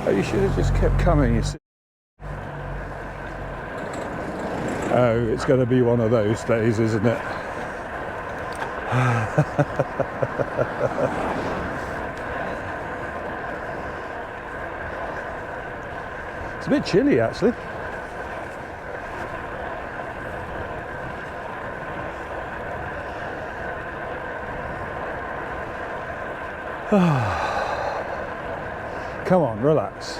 Oh, you should have just kept coming, you see. Oh, it's going to be one of those days, isn't it? It's a bit chilly, actually. Come on, relax.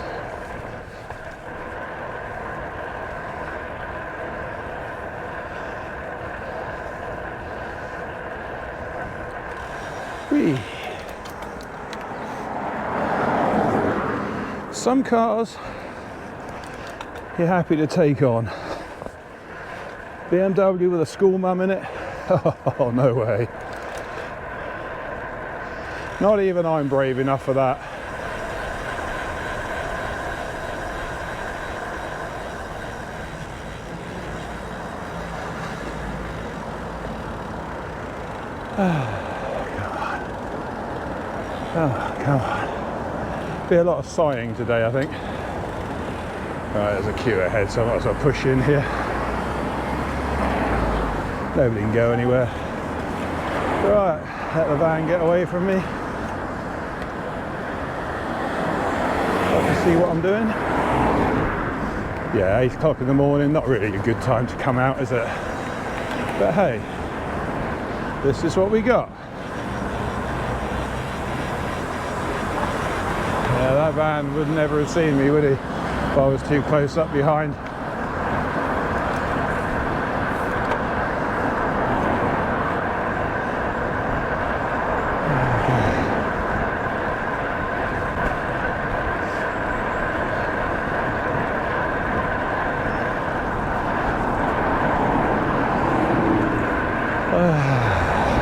Whee. Some cars you're happy to take on. BMW with a school mum in it? Oh, no way. Not even I'm brave enough for that. Oh, come on. Be a lot of sighing today, I think. Right, there's a queue ahead, so I might as well push in here. Nobody can go anywhere. Right, let the van get away from me. Let me see what I'm doing. Yeah, 8 o'clock in the morning, not really a good time to come out, is it? But hey, this is what we got. Yeah, that van would never have seen me, would he? If I was too close up behind.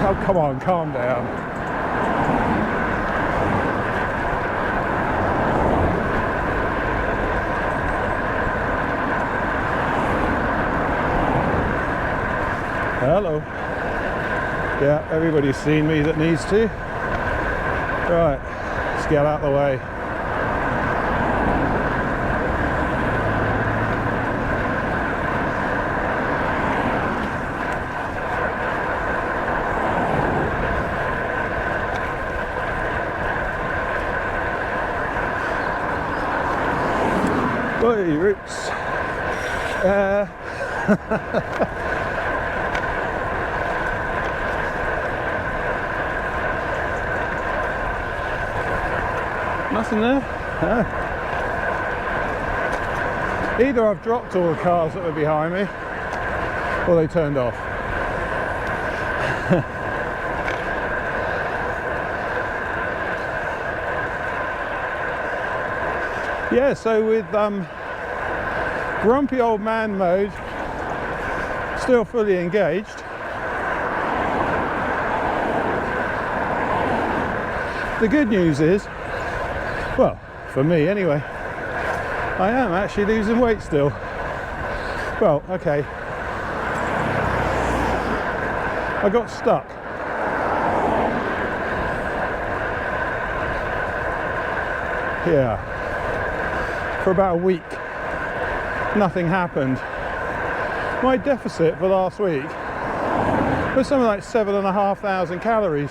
Oh, come on, calm down. Hello. Yeah, everybody's seen me that needs to. Right, let's get out of the way. Oi, roots. Nothing there? No. Either I've dropped all the cars that were behind me, or they turned off. Yeah, so with grumpy old man mode still fully engaged, the good news is, well, for me anyway, I am actually losing weight still. Well, okay. I got stuck. Yeah. For about a week. Nothing happened. My deficit for last week was something like 7,500 calories.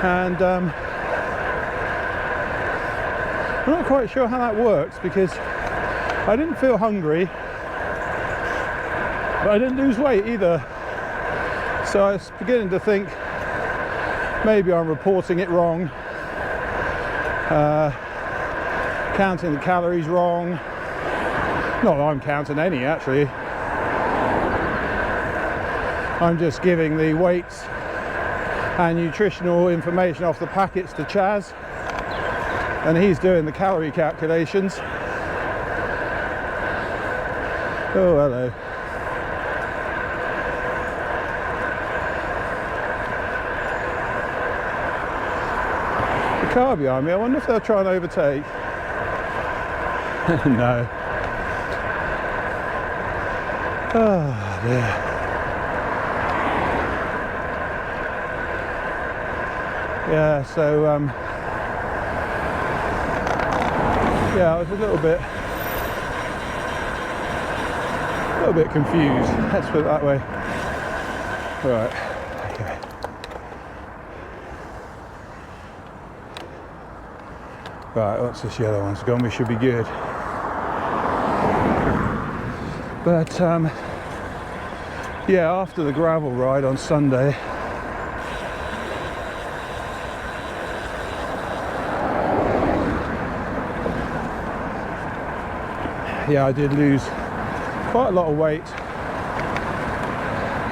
And I'm not quite sure how that works, because I didn't feel hungry, but I didn't lose weight either. So I was beginning to think maybe I'm reporting it wrong, counting the calories wrong. Not that I'm counting any, actually. I'm just giving the weights and nutritional information off the packets to Chaz, and he's doing the calorie calculations. Oh, hello. The car behind me, I wonder if they'll try and overtake. No. Oh dear. Yeah, so yeah, I was a little bit confused, let's put it that way. Right, okay. Right, once this yellow one's gone, we should be good. But yeah, after the gravel ride on Sunday, yeah, I did lose quite a lot of weight.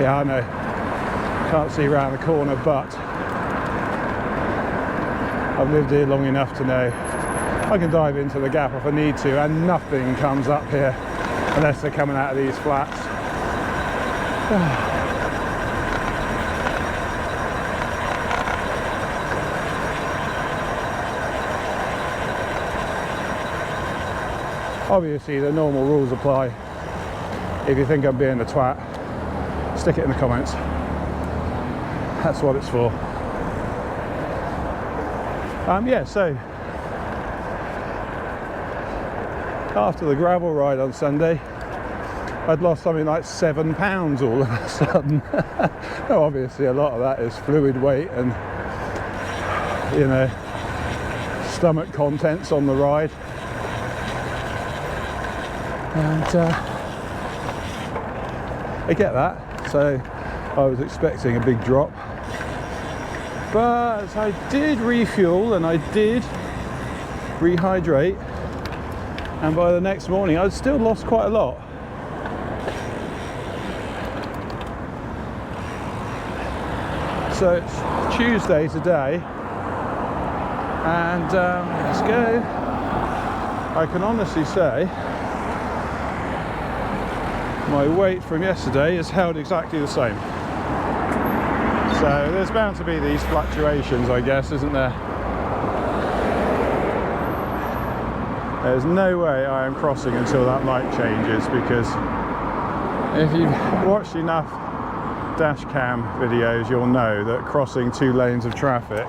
Yeah, I know, can't see around the corner, but I've lived here long enough to know I can dive into the gap if I need to, and nothing comes up here unless they're coming out of these flats. Obviously the normal rules apply. If you think I'm being a twat, stick it in the comments. That's what it's for. Yeah, so after the gravel ride on Sunday, I'd lost something like 7 pounds all of a sudden. Now, obviously a lot of that is fluid weight and, you know, stomach contents on the ride. And I get that, so I was expecting a big drop. But I did refuel and I did rehydrate, and by the next morning I'd still lost quite a lot. So it's Tuesday today, and let's go. I can honestly say my weight from yesterday is held exactly the same. So there's bound to be these fluctuations, I guess, isn't there? There's no way I am crossing until that light changes, because if you've watched enough dash cam videos, you'll know that crossing 2 lanes of traffic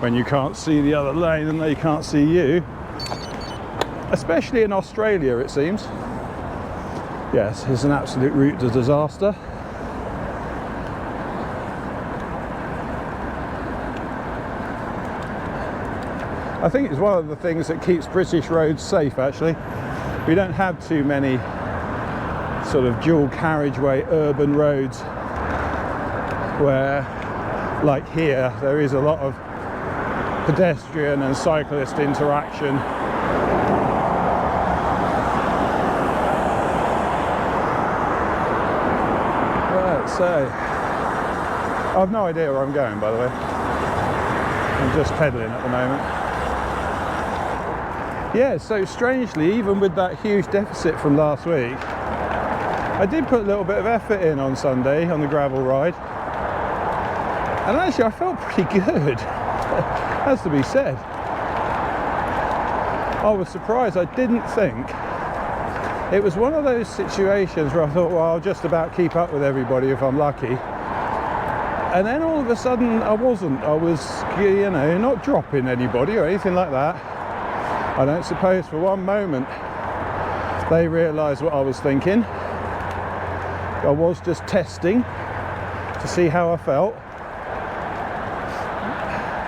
when you can't see the other lane and they can't see you, especially in Australia it seems, yes, is an absolute route to disaster. I think it's one of the things that keeps British roads safe, actually. We don't have too many sort of dual carriageway urban roads where, like here, there is a lot of pedestrian and cyclist interaction. Right, so I've no idea where I'm going, by the way. I'm just pedaling at the moment. Yeah, so strangely, even with that huge deficit from last week, I did put a little bit of effort in on Sunday on the gravel ride, and actually I felt pretty good, has to be said. I was surprised. I didn't think. It was one of those situations where I thought, well, I'll just about keep up with everybody if I'm lucky. And then all of a sudden I wasn't. I was, you know, not dropping anybody or anything like that. I don't suppose for one moment they realised what I was thinking. I was just testing to see how I felt.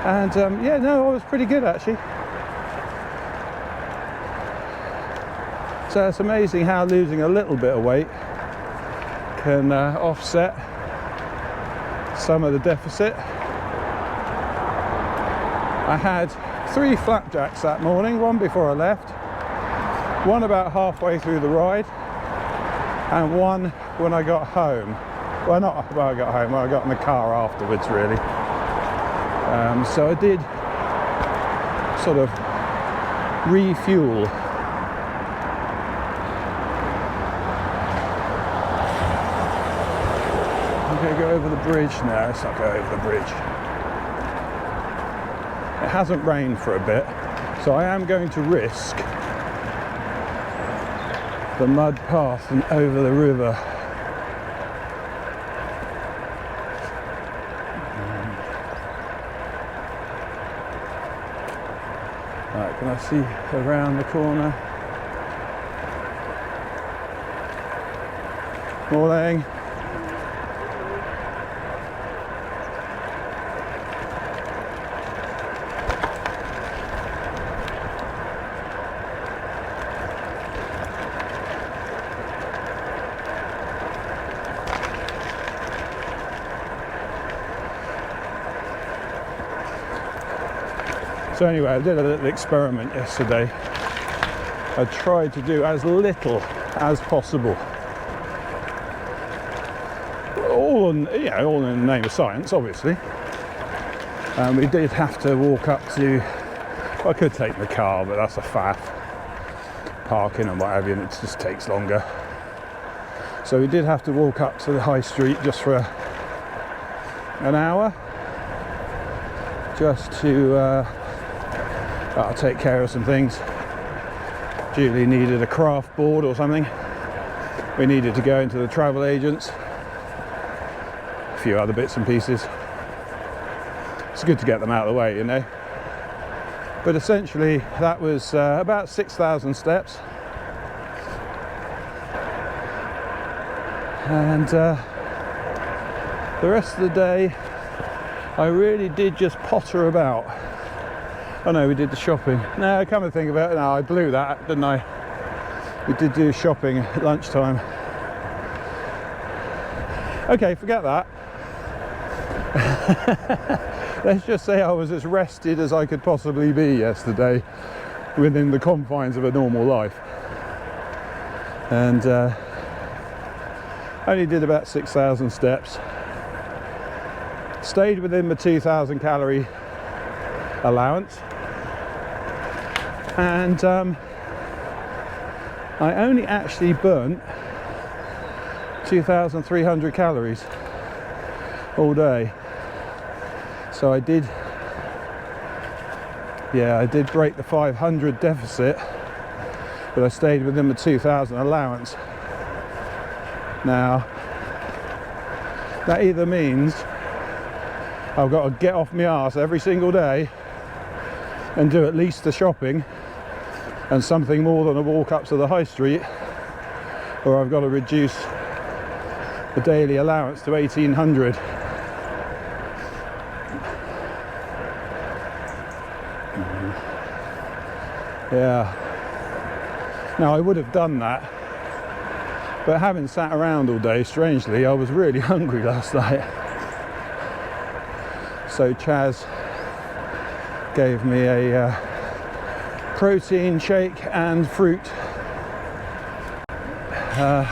And yeah, no, I was pretty good actually. So it's amazing how losing a little bit of weight can offset some of the deficit. I had 3 flapjacks that morning, one before I left, one about halfway through the ride, and one when I got home. Well, not when I got home, when I got in the car afterwards, really. So I did sort of refuel. I'm going to go over the bridge now. Let's not go over the bridge. It hasn't rained for a bit, so I am going to risk the mud path and over the river. Right, can I see around the corner? Morning. So anyway, I did a little experiment yesterday. I tried to do as little as possible. All in the name of science, obviously. And we did have to walk up to, well, I could take the car, but that's a faff. Parking and what have you, and it just takes longer. So we did have to walk up to the high street just for an hour, just to take care of some things. Julie needed a craft board or something. We needed to go into the travel agents. A few other bits and pieces. It's good to get them out of the way, you know. But essentially that was about 6,000 steps. And the rest of the day I really did just potter about. Oh no, we did the shopping. No, come to think of it, no, I blew that, didn't I? We did do shopping at lunchtime. Okay, forget that. Let's just say I was as rested as I could possibly be yesterday within the confines of a normal life. And only did about 6,000 steps. Stayed within the 2,000 calorie allowance. And I only actually burnt 2,300 calories all day. So I did break the 500 deficit, but I stayed within the 2,000 allowance. Now, that either means I've got to get off my arse every single day and do at least the shopping and something more than a walk up to the high street, or I've got to reduce the daily allowance to 1,800. Yeah. Now I would have done that, but having sat around all day, strangely, I was really hungry last night. So Chaz gave me a protein shake and fruit. Let's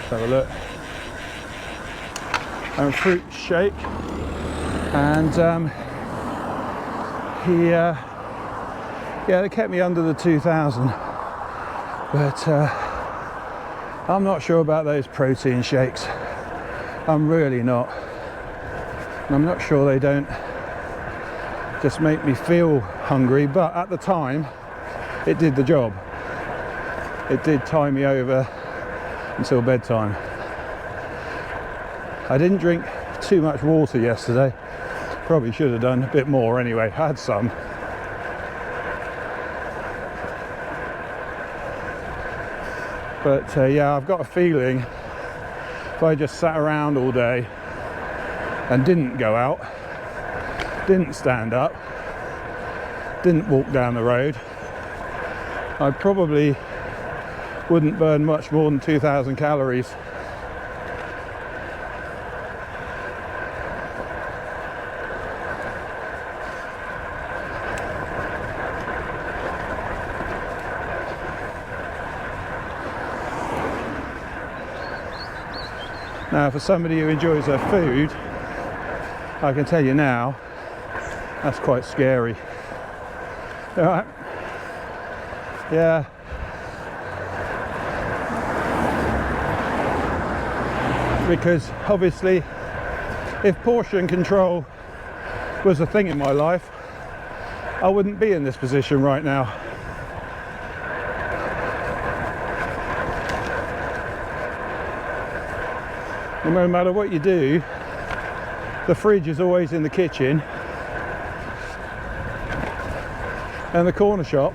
have a look. And fruit shake, and they kept me under the 2,000, but I'm not sure about those protein shakes. I'm really not. And I'm not sure they don't just make me feel hungry, but at the time it did the job. It did tie me over until bedtime. I didn't drink too much water yesterday. Probably should have done a bit more anyway. I had some. But yeah, I've got a feeling if I just sat around all day and didn't go out, didn't stand up, didn't walk down the road, I probably wouldn't burn much more than 2,000 calories. Now, for somebody who enjoys their food, I can tell you now, that's quite scary. All right. Yeah. Because obviously, if portion control was a thing in my life, I wouldn't be in this position right now. And no matter what you do, the fridge is always in the kitchen. and the corner shop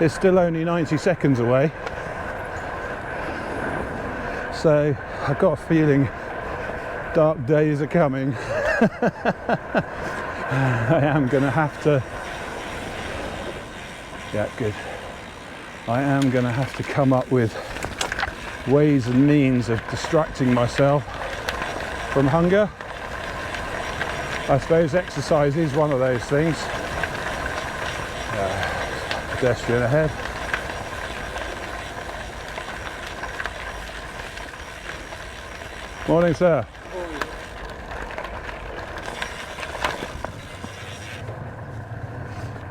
is still only 90 seconds away. So I've got a feeling dark days are coming. I am going to have to, yeah, good. I am going to have to come up with ways and means of distracting myself from hunger. I suppose exercise is one of those things. Pedestrian ahead. Morning, sir. Morning.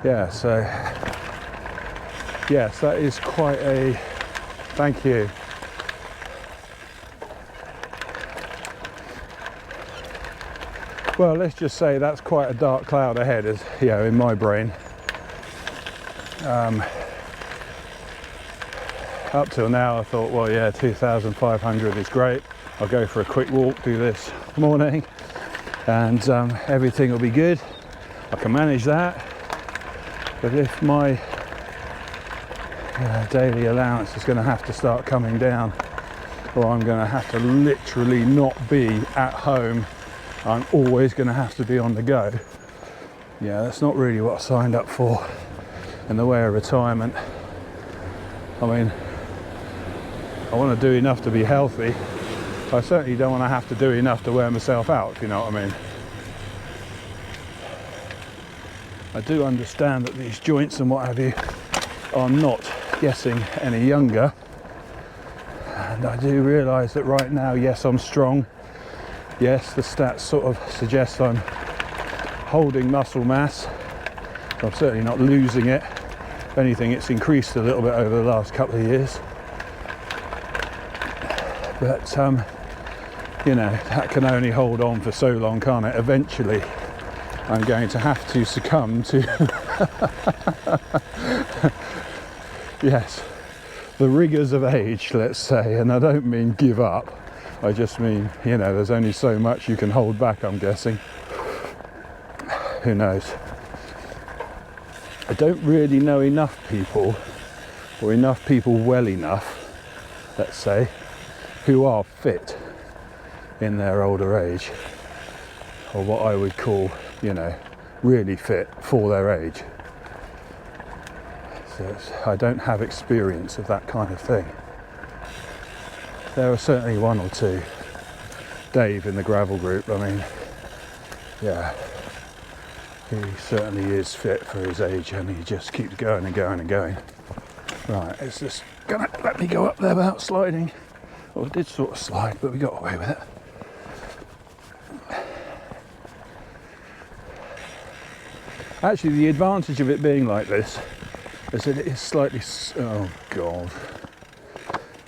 Yeah, so yes, that is quite a, thank you. Well, let's just say that's quite a dark cloud ahead, as you know, in my brain. Up till now I thought, well, yeah, 2,500 is great. I'll go for a quick walk, do this morning, and everything will be good. I can manage that. But if my daily allowance is going to have to start coming down, or I'm going to have to literally not be at home, I'm always going to have to be on the go. Yeah, that's not really what I signed up for in the way of retirement. I mean, I want to do enough to be healthy. I certainly don't want to have to do enough to wear myself out, if you know what I mean. I do understand that these joints and what have you are not getting any younger. And I do realise that right now, yes, I'm strong. Yes, the stats sort of suggest I'm holding muscle mass. I'm certainly not losing it. If anything, it's increased a little bit over the last couple of years. But you know, that can only hold on for so long, can't it? Eventually I'm going to have to succumb to yes, the rigours of age, let's say. And I don't mean give up, I just mean, you know, there's only so much you can hold back, I'm guessing. Who knows? I don't really know enough people, or enough people well enough, let's say, who are fit in their older age, or what I would call, you know, really fit for their age. So I don't have experience of that kind of thing. There are certainly one or two. Dave in the gravel group, I mean, yeah, he certainly is fit for his age, and he just keeps going and going and going. Right, it's just gonna let me go up there without sliding. Well, it did sort of slide, but we got away with it. Actually, the advantage of it being like this is that it is slightly, oh God.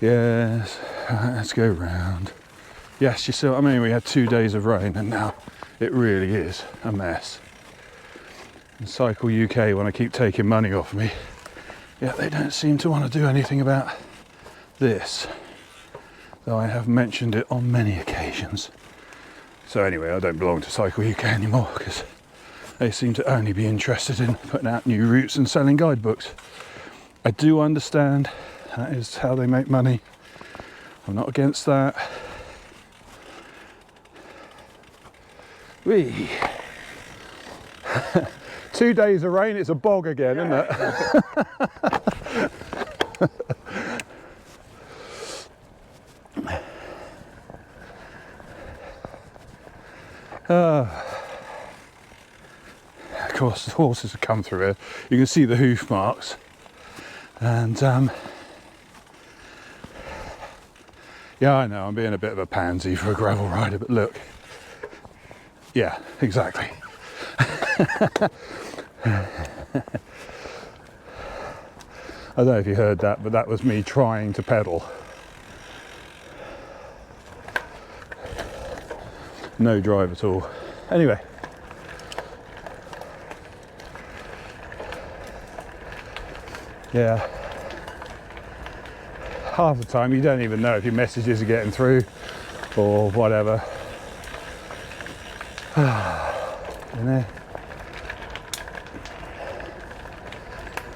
Yes, let's go round. Yes, you see what I mean? We had 2 days of rain and now it really is a mess. And Cycle UK want to keep taking money off me. Yeah, they don't seem to want to do anything about this, though I have mentioned it on many occasions. So anyway, I don't belong to Cycle UK anymore because they seem to only be interested in putting out new routes and selling guidebooks. I do understand that is how they make money. I'm not against that. Whee! 2 days of rain, it's a bog again, isn't it? Of course, the horses have come through here. You can see the hoof marks, and yeah, I know I'm being a bit of a pansy for a gravel rider, but look, yeah, exactly. I don't know if you heard that, but that was me trying to pedal. No drive at all. Anyway. Yeah. Half the time you don't even know if your messages are getting through or whatever. You know.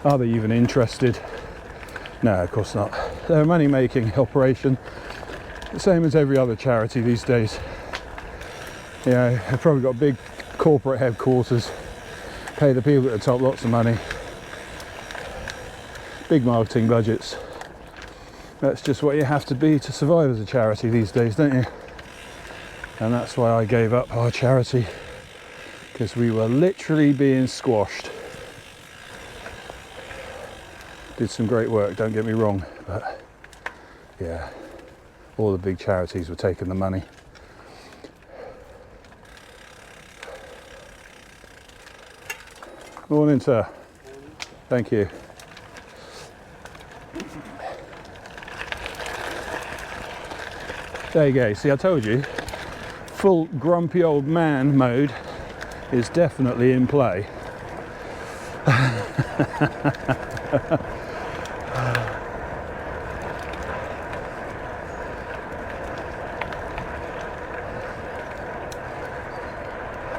Are they even interested? No, of course not. They're a money-making operation, the same as every other charity these days. You know, they've probably got big corporate headquarters, pay the people at the top lots of money, big marketing budgets. That's just what you have to be to survive as a charity these days, don't you? And that's why I gave up our charity, because we were literally being squashed. Did some great work, don't get me wrong, but yeah, all the big charities were taking the money. Morning, sir. Thank you. There you go. See, I told you, full grumpy old man mode is definitely in play.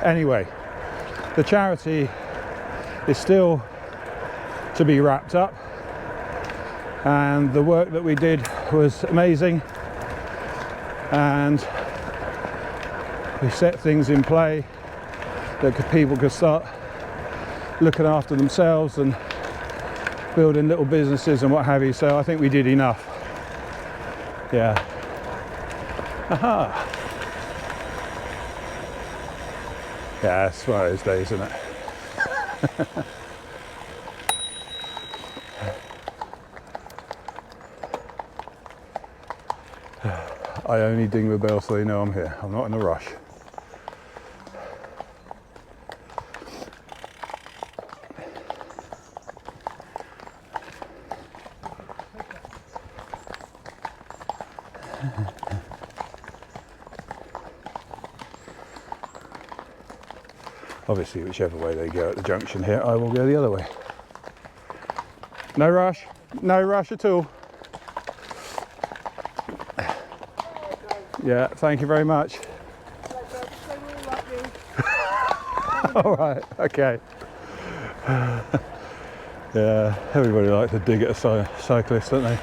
Anyway, the charity is still to be wrapped up, and the work that we did was amazing, and we set things in play that people could start looking after themselves and building little businesses and what have you. So I think we did enough. Yeah. Aha. Yeah, it's one of those days, isn't it? I only ding the bell so they know I'm here. I'm not in a rush. Obviously, whichever way they go at the junction here, I will go the other way. No rush, no rush at all. Yeah, thank you very much. All right, okay. Yeah, everybody likes to dig at a cyclist, don't they?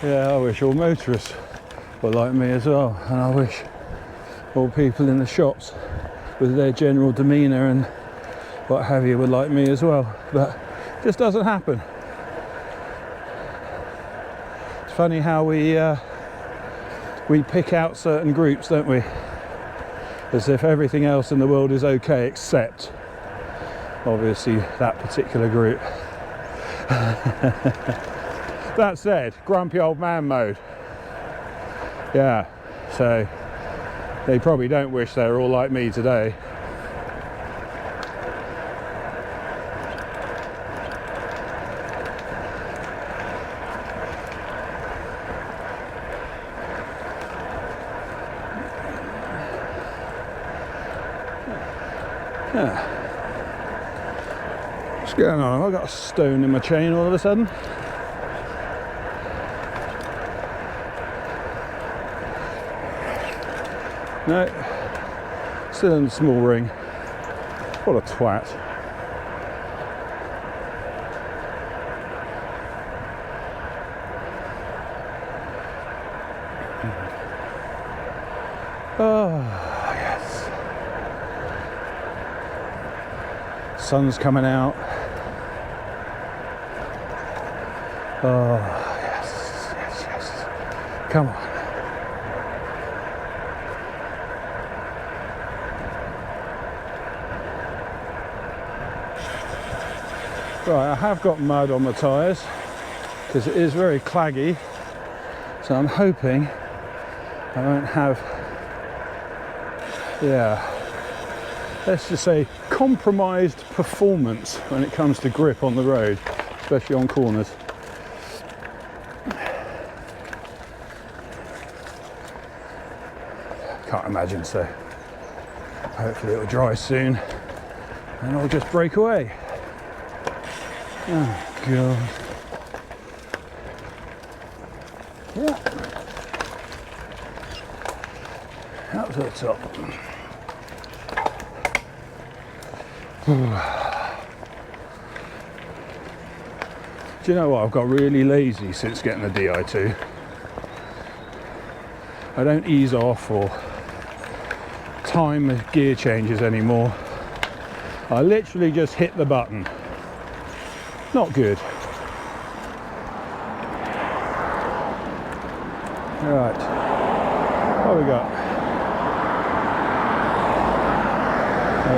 Yeah, I wish all motorists were like me as well, and I wish all people in the shops with their general demeanour and what have you were like me as well, but it just doesn't happen. It's funny how we pick out certain groups, don't we? As if everything else in the world is okay except obviously that particular group. That said, grumpy old man mode. Yeah, so they probably don't wish they were all like me today. Yeah. What's going on? Have I got a stone in my chain all of a sudden? No, still in the small ring. What a twat. Oh, yes. Sun's coming out. Oh, yes, yes, yes. Come on. Right, I have got mud on my tyres because it is very claggy, so I'm hoping I won't have, yeah, let's just say compromised performance when it comes to grip on the road, especially on corners. Can't imagine so. Hopefully it'll dry soon and I'll just break away. Oh God. Yeah. Up to the top. Do you know what? I've got really lazy since getting the Di2. I don't ease off or time the gear changes anymore. I literally just hit the button. Not good. Right, what have we got?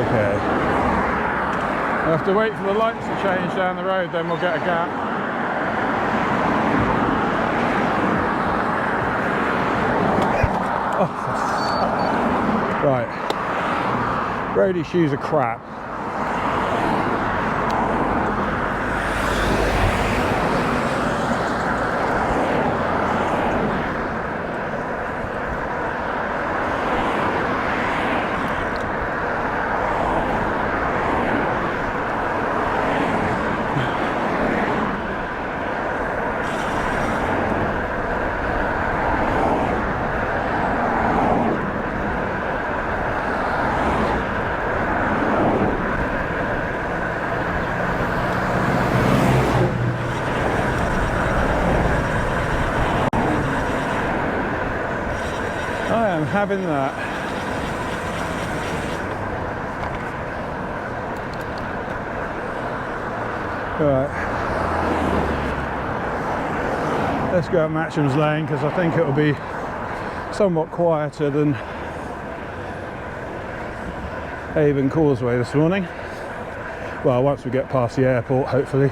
Okay. I have to wait for the lights to change down the road, then we'll get a gap. Oh, right. Roadie shoes are crap. Having that. Right, let's go up Matcham's Lane because I think it will be somewhat quieter than Avon Causeway this morning. Well, once we get past the airport, hopefully.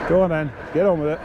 Go on then, get on with it.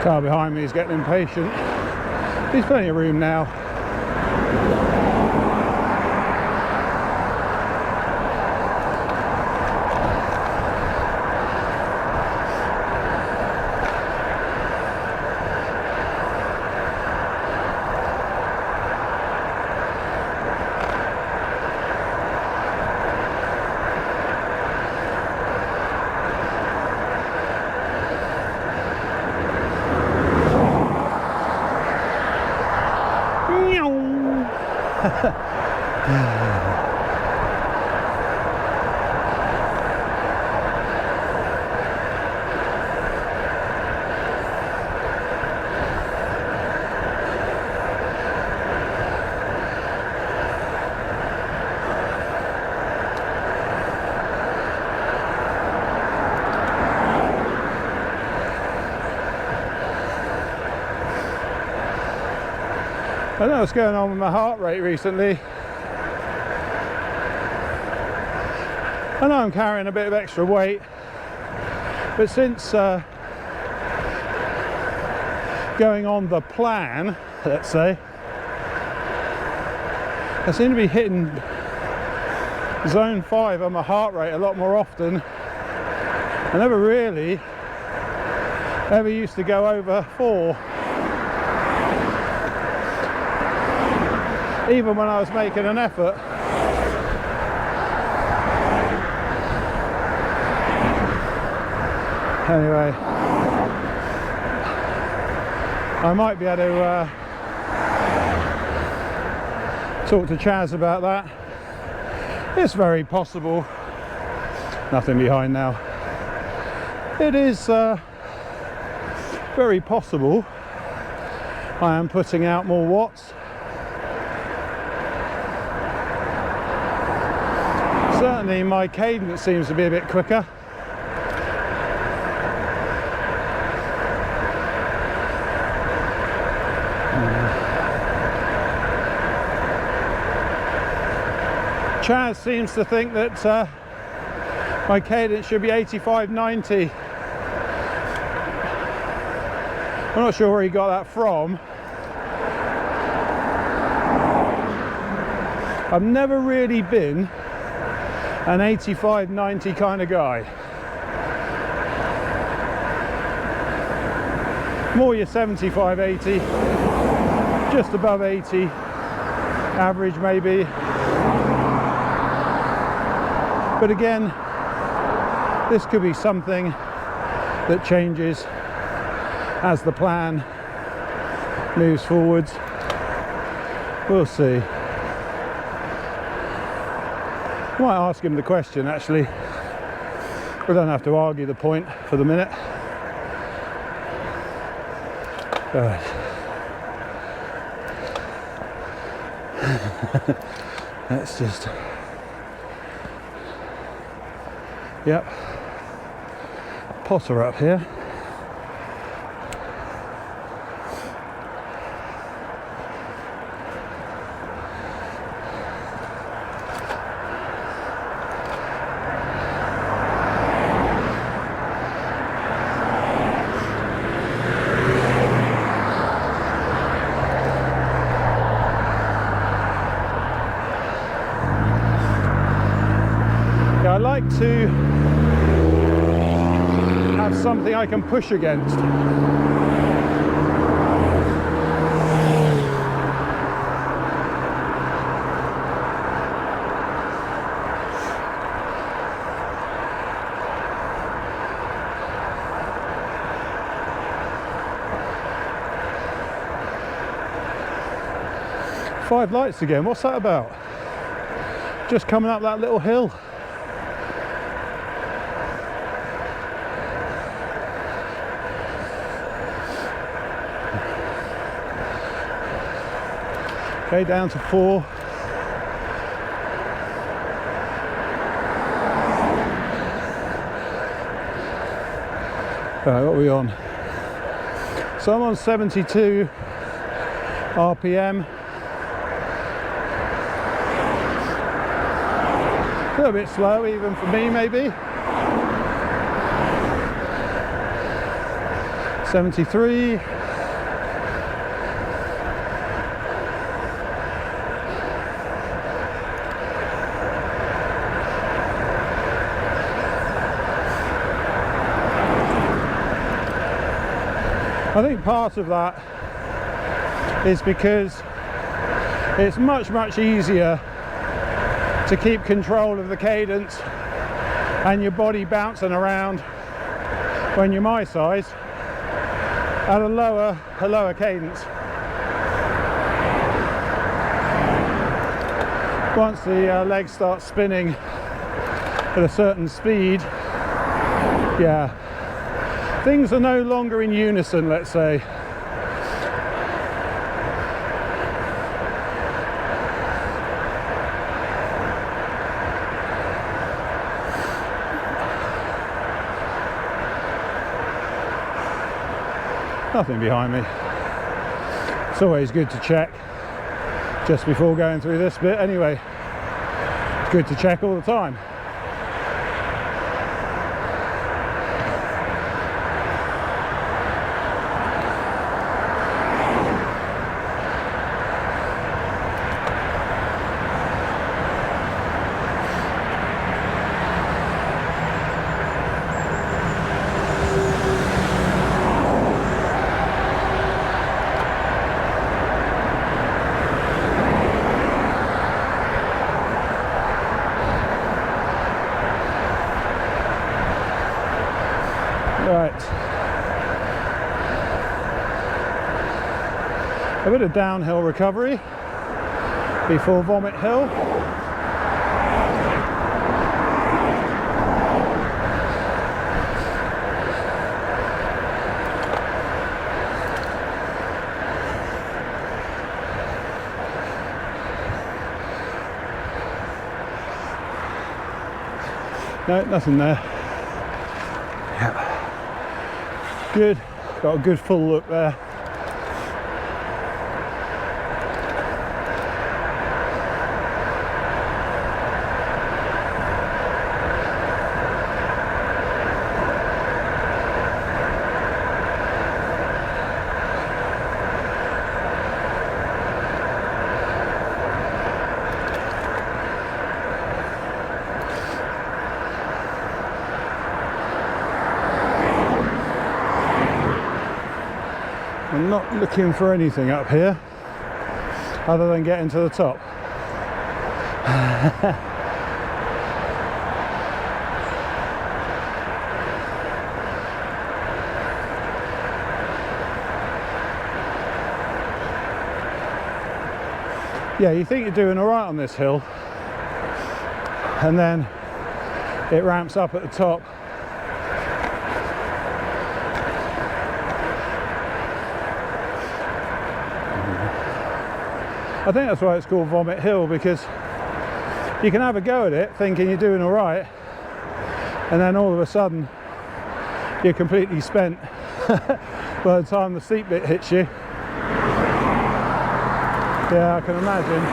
Car behind me is getting impatient. There's plenty of room now. I don't know what's going on with my heart rate recently. I know I'm carrying a bit of extra weight, but since going on the plan, let's say, I seem to be hitting zone 5 on my heart rate a lot more often. I never really ever used to go over 4. Even when I was making an effort. Anyway, I might be able to talk to Chaz about that. It's very possible. Nothing behind now. It is very possible I am putting out more watts. Certainly my cadence seems to be a bit quicker. Chaz seems to think that my cadence should be 85-90. I'm not sure where he got that from. I've never really been an 85-90 kind of guy. More your 75-80, just above 80, average maybe. But again, this could be something that changes as the plan moves forwards. We'll see. I might ask him the question actually. We don't have to argue the point for the minute. Right. Let's just, yep, Potter up here. I like to have something I can push against. Five lights again, what's that about? Just coming up that little hill. Okay, down to 4. Right, what are we on? So I'm on 72 RPM. A little bit slow even for me maybe. 73. I think part of that is because it's much easier to keep control of the cadence and your body bouncing around when you're my size at a lower cadence. Once the legs start spinning at a certain speed, yeah, things are no longer in unison, let's say. Nothing behind me. It's always good to check just before going through this bit anyway. It's good to check all the time. Right, a bit of downhill recovery before Vomit Hill. No, nothing there. Yeah. Good, got a good full look there. not looking for anything up here other than getting to the top. Yeah, you think you're doing all right on this hill, and then it ramps up at the top. I think that's why it's called Vomit Hill, because you can have a go at it thinking you're doing all right, and then all of a sudden you're completely spent by the time the steep bit hits you. Yeah, I can imagine.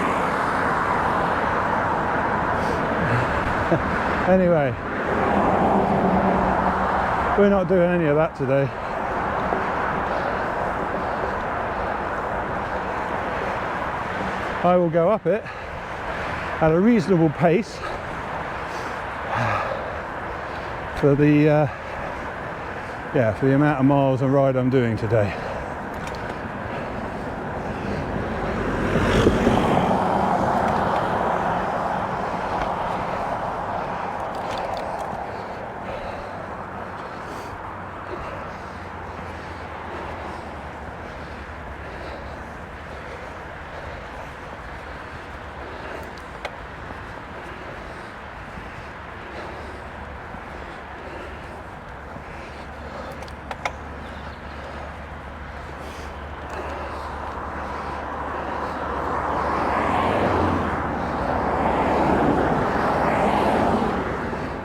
Anyway, we're not doing any of that today. I will go up it at a reasonable pace for the for the amount of miles and ride I'm doing today.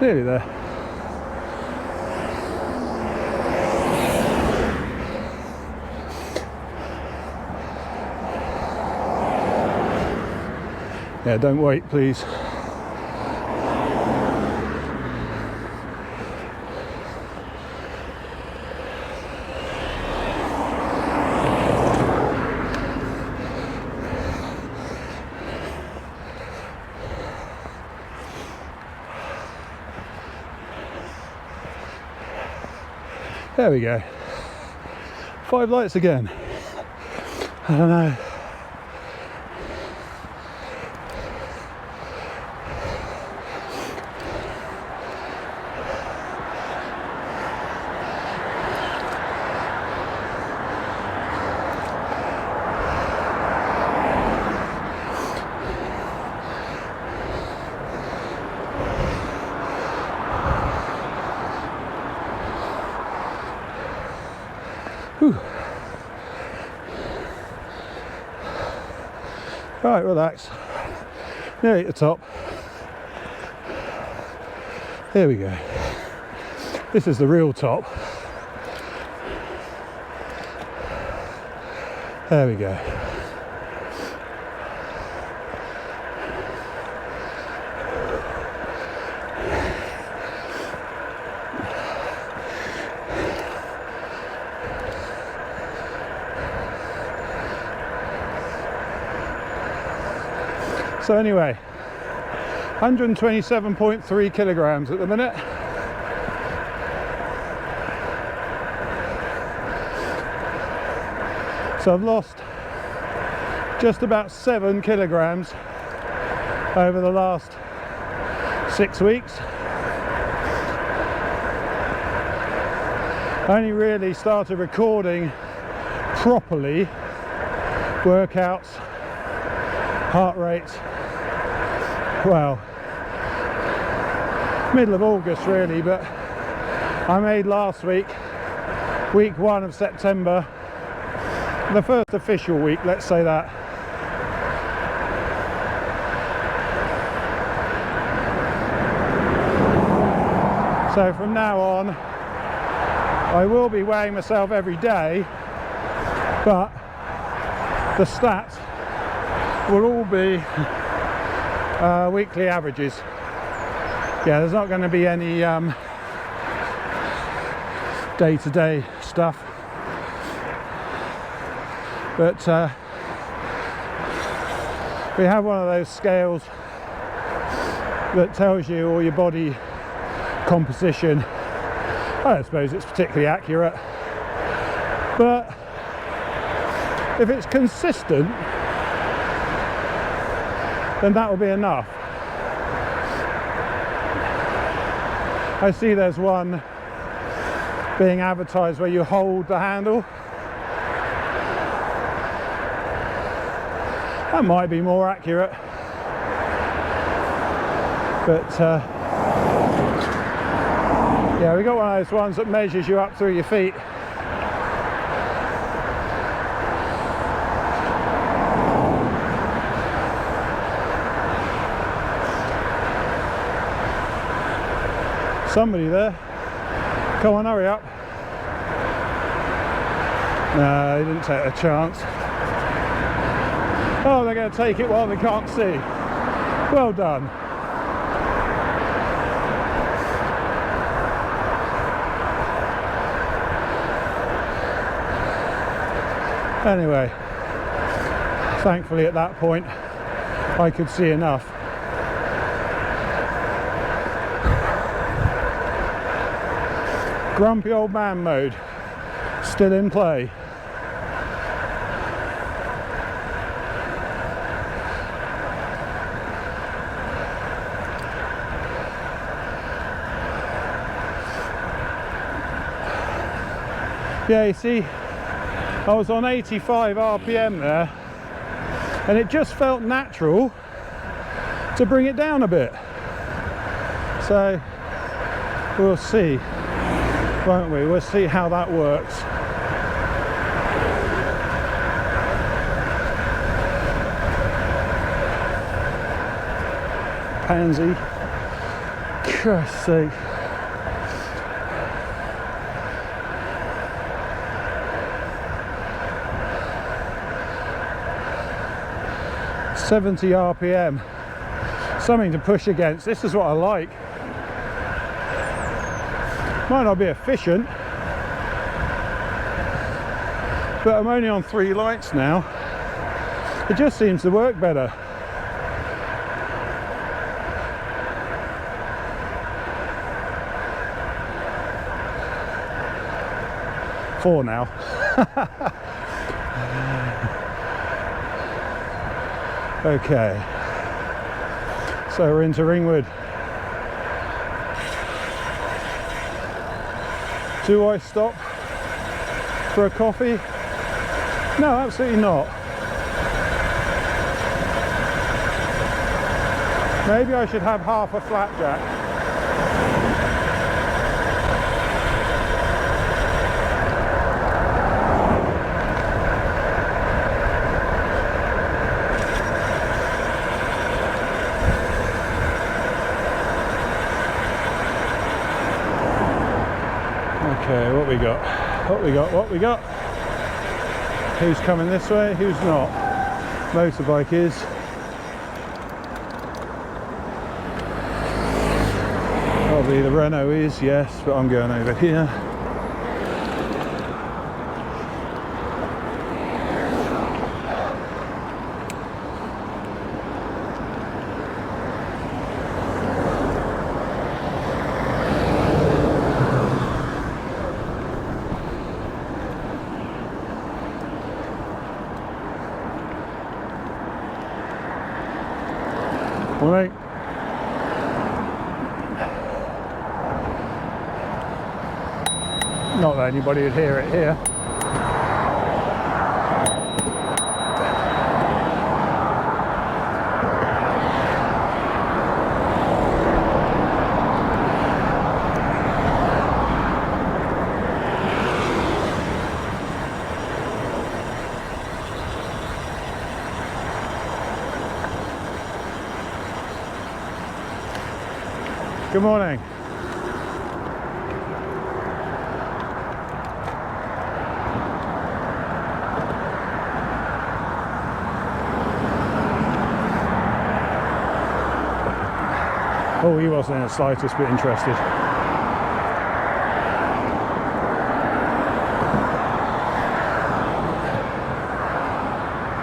Nearly there. Yeah, don't wait, please. There we go. 5 lights again. I don't know. Whew. Right, relax. Nearly at the top. There we go. This is the real top. There we go. So anyway, 127.3 kilograms at the minute. So I've lost just about 7 kilograms over the last 6 weeks. I only really started recording properly workouts, heart rates, well, middle of August really, but I made last week, week 1 of September, the first official week, let's say that. So from now on, I will be weighing myself every day, but the stats will all be weekly averages. Yeah, there's not going to be any day-to-day stuff, but we have one of those scales that tells you all your body composition. I don't suppose it's particularly accurate, but If it's consistent, then that will be enough. I see there's one being advertised where you hold the handle. That might be more accurate, but yeah, we got one of those ones that measures you up through your feet. Somebody there. Come on, hurry up. No, they didn't take a chance. Oh, they're going to take it while they can't see. Well done. Anyway, thankfully at that point I could see enough. Grumpy old man mode still in play. Yeah, you see, I was on 85 RPM there, and it just felt natural to bring it down a bit. So we'll see, won't we? We'll see how that works. Pansy, Christ's sake. .70 RPM, something to push against. This is what I like. Might not be efficient, but I'm only on 3 lights now. It just seems to work better. Four now. Okay, so we're into Ringwood. Do I stop for a coffee? No, absolutely not. Maybe I should have half a flapjack. Okay, what we got? What we got? What we got? Who's coming this way? Who's not? Motorbike is. Probably the Renault is, yes, but I'm going over here. Morning. Not that anybody would hear it here. Good morning. Oh, he wasn't in the slightest bit interested.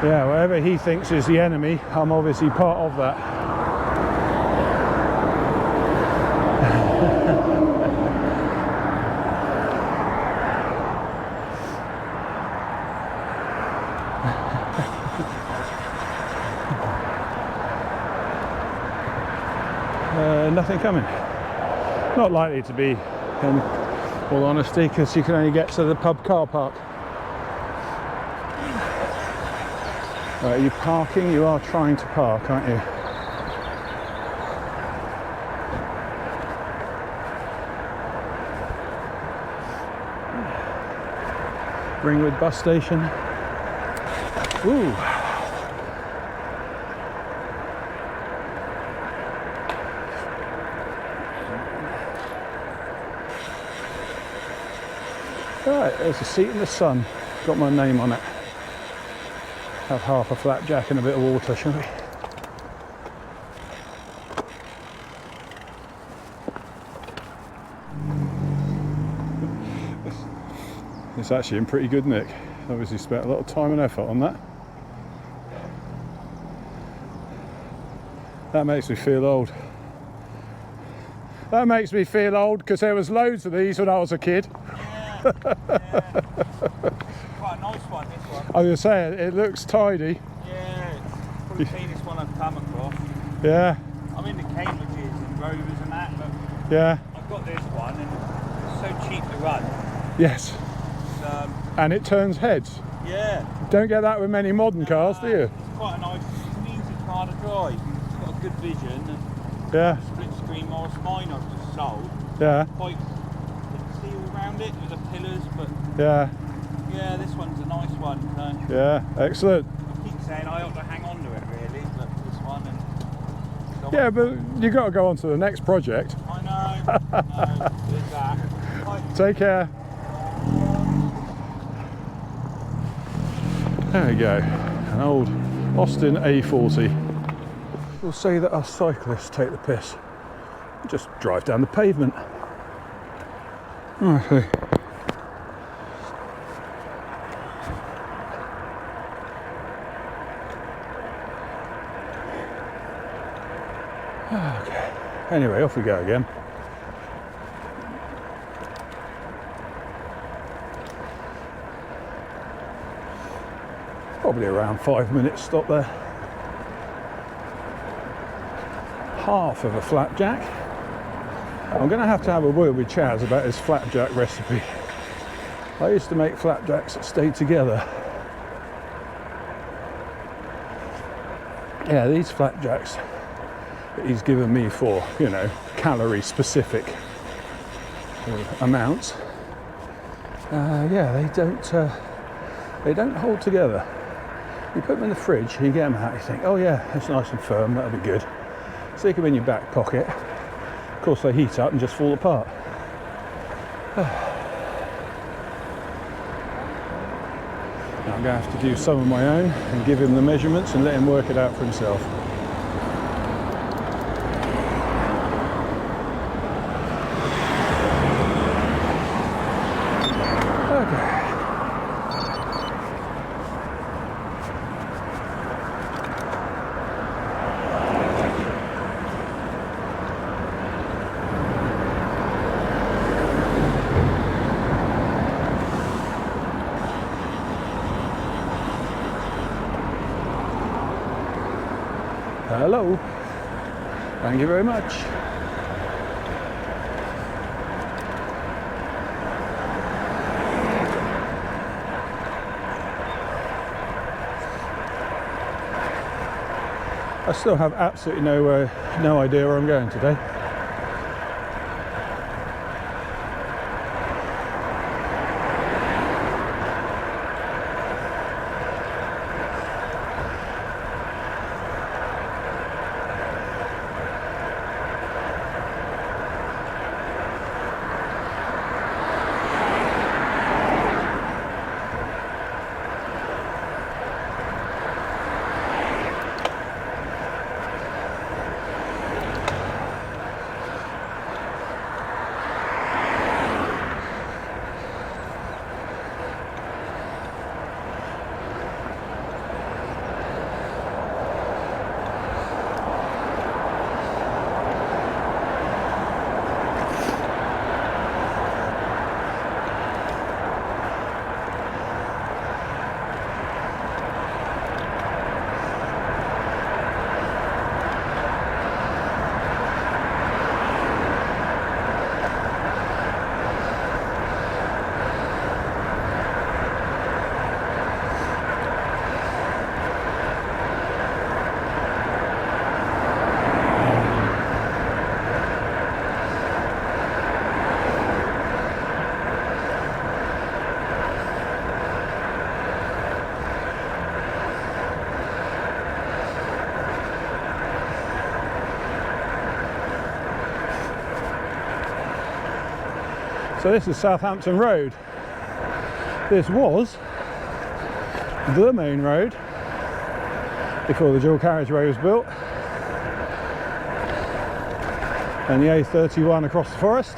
Yeah, whatever he thinks is the enemy, I'm obviously part of that. Nothing coming. Not likely to be, in all honesty, because you can only get to the pub car park. Are you parking? You are trying to park, aren't you? Ringwood bus station. Ooh. Right, there's a seat in the sun. Got my name on it. Have half a flapjack and a bit of water, shall we? It's actually in pretty good nick. Obviously spent a lot of time and effort on that. That makes me feel old. That makes me feel old because there was loads of these when I was a kid. Yeah. Quite a nice one, this one. I was going to say, it looks tidy. Yeah, it's probably the cleanest one I've come across. Yeah. I'm in the Cambridges and Rovers and that, but Yeah. I've got this one and it's so cheap to run. Yes. And it turns heads. Yeah. Don't get that with many modern cars, do you? It's quite a nice, it's an easy car to drive. It's got a good vision and Yeah. split screen, whilst mine I've just sold. Yeah. Quite steel around it with the pillars, but Yeah. yeah, this one's a nice one. So Yeah. Excellent. I keep saying I ought to hang on to it really, but this one and Yeah, but you got to go on to the next project. I know. No, there's that. Right. Take care. There we go, an old Austin A40. We'll say that us cyclists take the piss. Just drive down the pavement. Okay. Okay. Anyway, off we go again. Probably around 5 minutes stop there. Half of a flapjack. I'm going to have a word with Chaz about his flapjack recipe. I used to make flapjacks that stayed together. Yeah, these flapjacks that he's given me for, you know, calorie specific amounts. Yeah, they don't hold together. You put them in the fridge, you get them out, you think, oh yeah, it's nice and firm, that'll be good. Stick them in your back pocket. Of course they heat up and just fall apart. Now I'm going to have to do some of my own and give him the measurements and let him work it out for himself. Okay. Hello. Thank you very much. I still have absolutely no idea where I'm going today. So this is Southampton Road. This was the main road before the dual carriageway was built, and the A31 across the forest.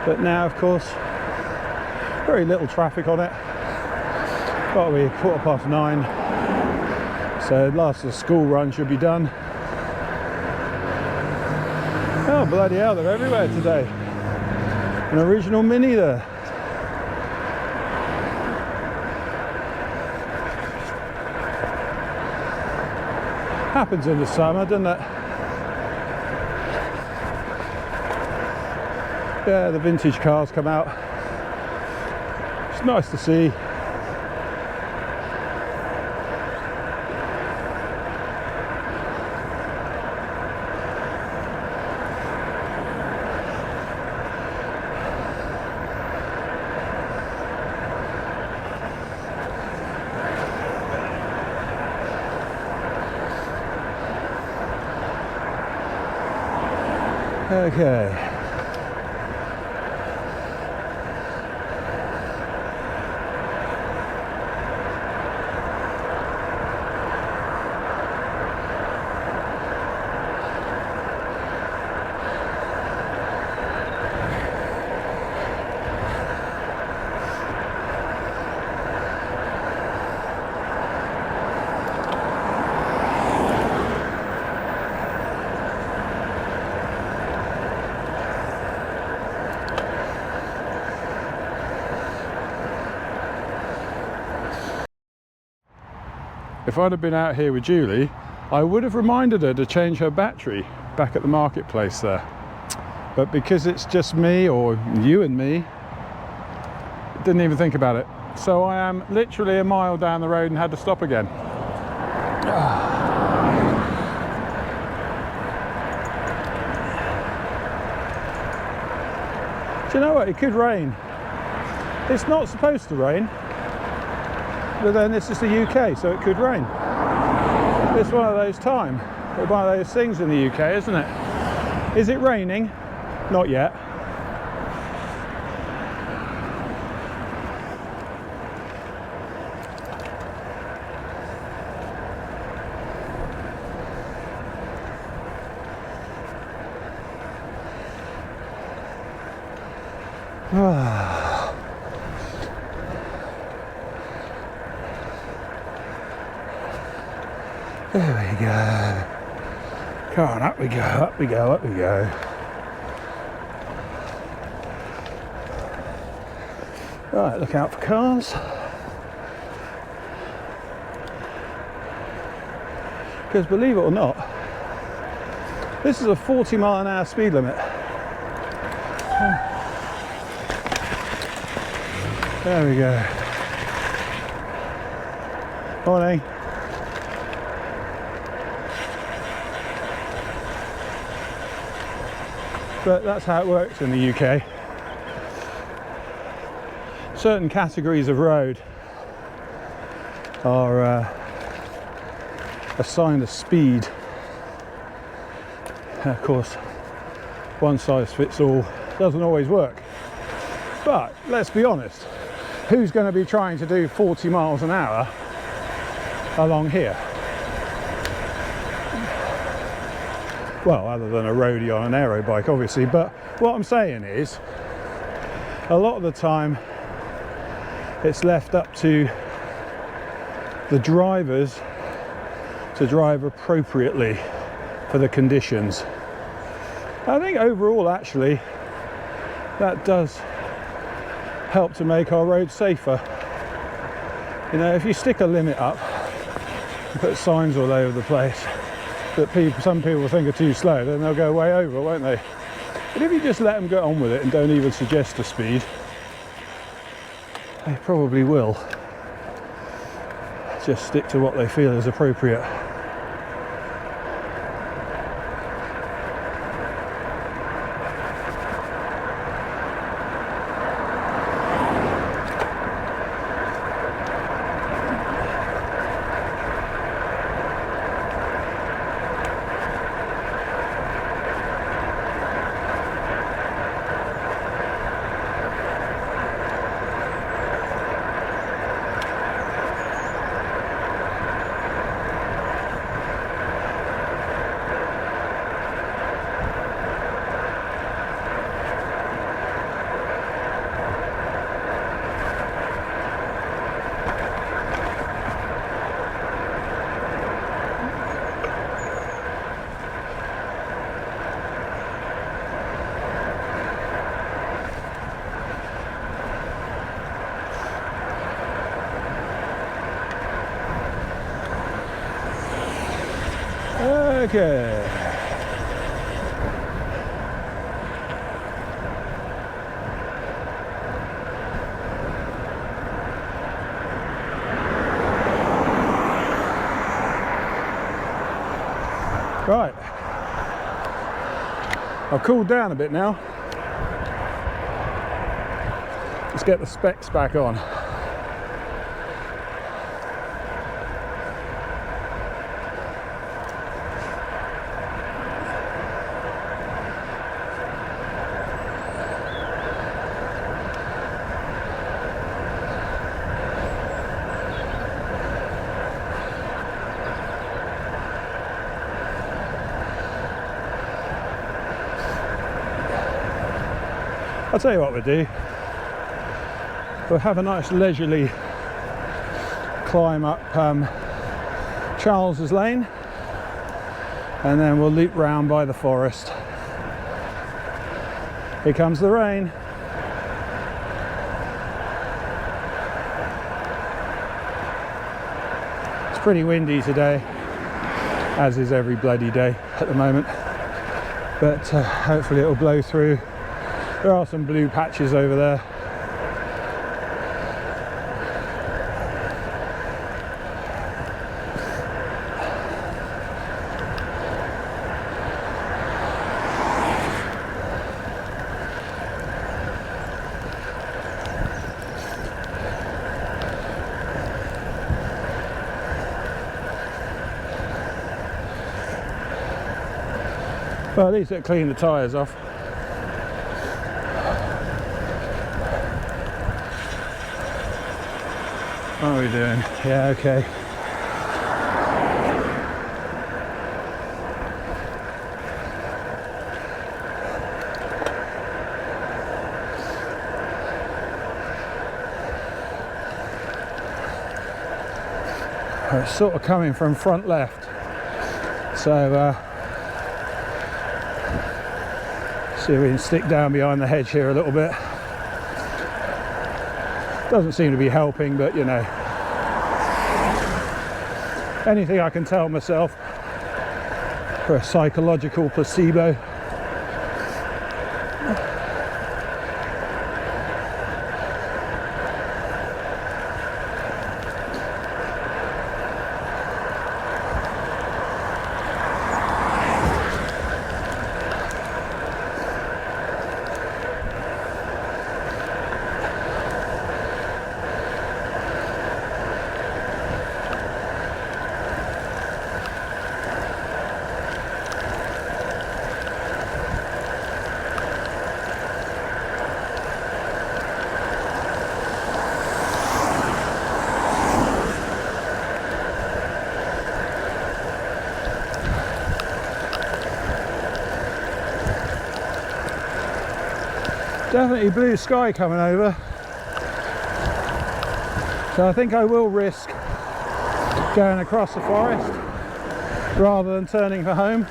But now, of course, very little traffic on it. Well, we're 9:15, so last of the school run should be done. Oh bloody hell, they're everywhere today. An original Mini there. Happens in the summer, doesn't it? Yeah, the vintage cars come out. It's nice to see. Okay. If I'd have been out here with Julie, I would have reminded her to change her battery back at the marketplace there. But because it's just me, or you and me, didn't even think about it. So I am literally a mile down the road and had to stop again. Do you know what? It could rain. It's not supposed to rain. But then this is the UK, so it could rain. It's one of those times, one of those things in the UK, isn't it? Is it raining? Not yet. There we go. Come on, up we go, up we go, up we go. Right, look out for cars. Because believe it or not, this is a 40-mile-an-hour speed limit. There we go. Morning. But that's how it works in the UK. Certain categories of road are assigned a speed. And of course, one size fits all doesn't always work. But let's be honest, who's going to be trying to do 40 miles an hour along here? Well, other than a roadie on an aero bike, obviously. But what I'm saying is, a lot of the time, it's left up to the drivers to drive appropriately for the conditions. I think overall, actually, that does help to make our roads safer. You know, if you stick a limit up and put signs all over the place that some people think are too slow, then they'll go way over, won't they? But if you just let them get on with it and don't even suggest a speed, they probably will just stick to what they feel is appropriate. Okay. Right. I've cooled down a bit now. Let's get the specs back on. I'll tell you what we'll do. We'll have a nice leisurely climb up Charles's Lane, and then we'll loop round by the forest. Here comes the rain. It's pretty windy today, as is every bloody day at the moment, but hopefully it'll blow through. There are some blue patches over there. Well, at least it'll clean the tyres off. What are we doing? Yeah, okay. It's sort of coming from front left, so see if we can stick down behind the hedge here a little bit. Doesn't seem to be helping, but you know, anything I can tell myself for a psychological placebo. Definitely blue sky coming over, so I think I will risk going across the forest rather than turning for home.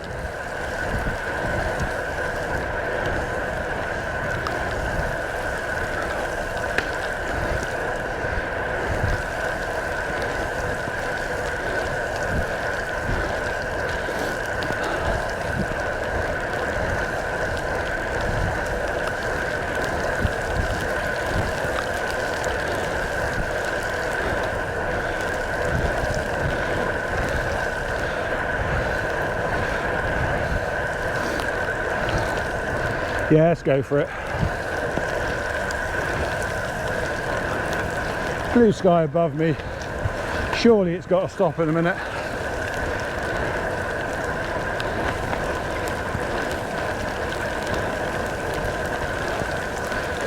Yeah, let's go for it. Blue sky above me. Surely it's got to stop in a minute.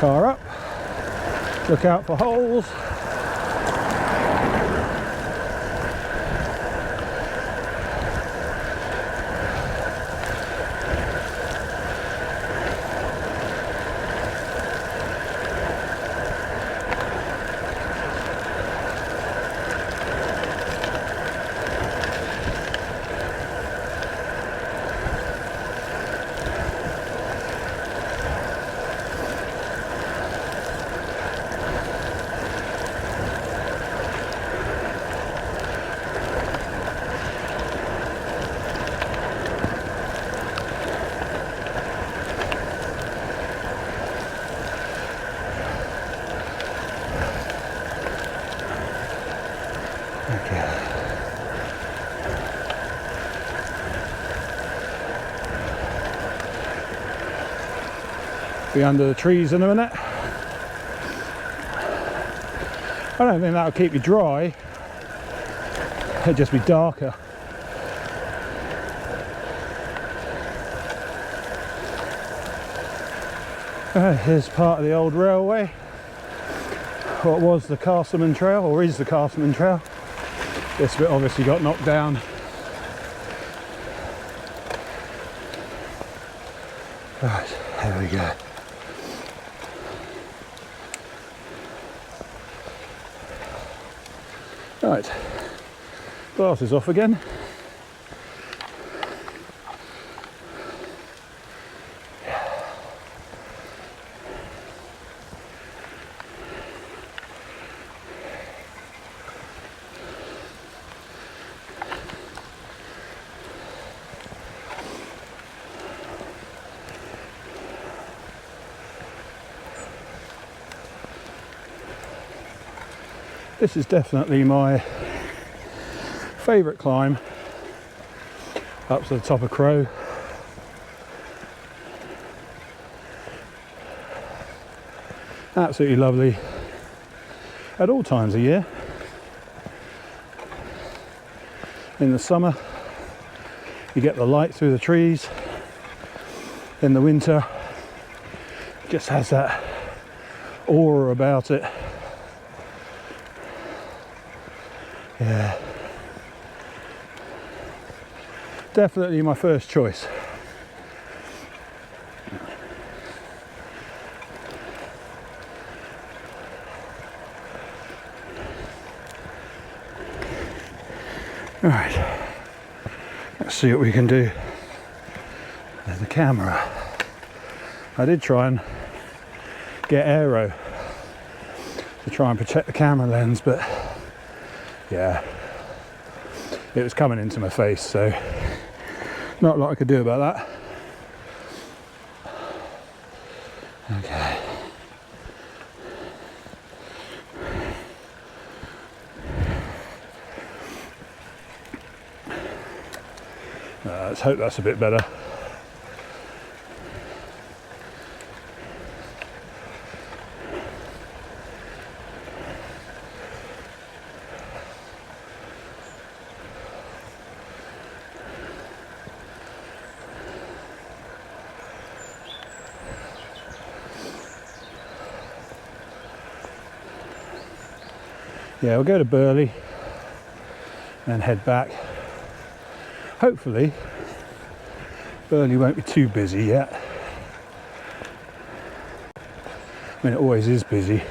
Car up. Look out for holes. be under the trees in a minute. I don't think that'll keep you dry, it'll just be darker. Here's part of the old railway, what was the Castleman Trail, or is the Castleman Trail. This bit obviously got knocked down. Right, there we go. Right, glasses off again. This is definitely my favourite climb up to the top of Crow. Absolutely lovely at all times of year. In the summer you get the light through the trees. In the winter it just has that aura about it. Yeah, definitely my first choice. All right, let's see what we can do with the camera. I did try and get aero to try and protect the camera lens, but yeah, it was coming into my face, so not a lot I could do about that. Okay. Let's hope that's a bit better. Yeah, we'll go to Burley and head back. Hopefully Burley won't be too busy yet. I mean, it always is busy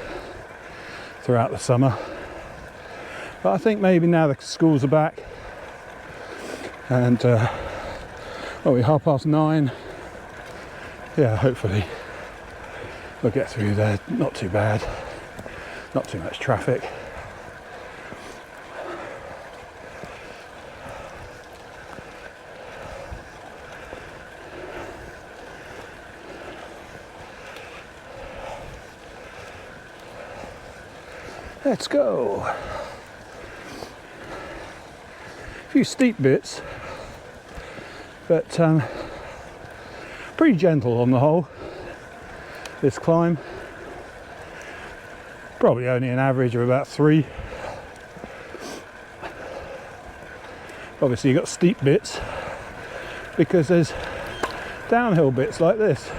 throughout the summer, but I think maybe now the schools are back and well, we're 9:30. Yeah, hopefully we'll get through there. Not too bad, not too much traffic. Let's go. A few steep bits, but pretty gentle on the whole, this climb. Probably only an average of about 3. Obviously you've got steep bits because there's downhill bits like this.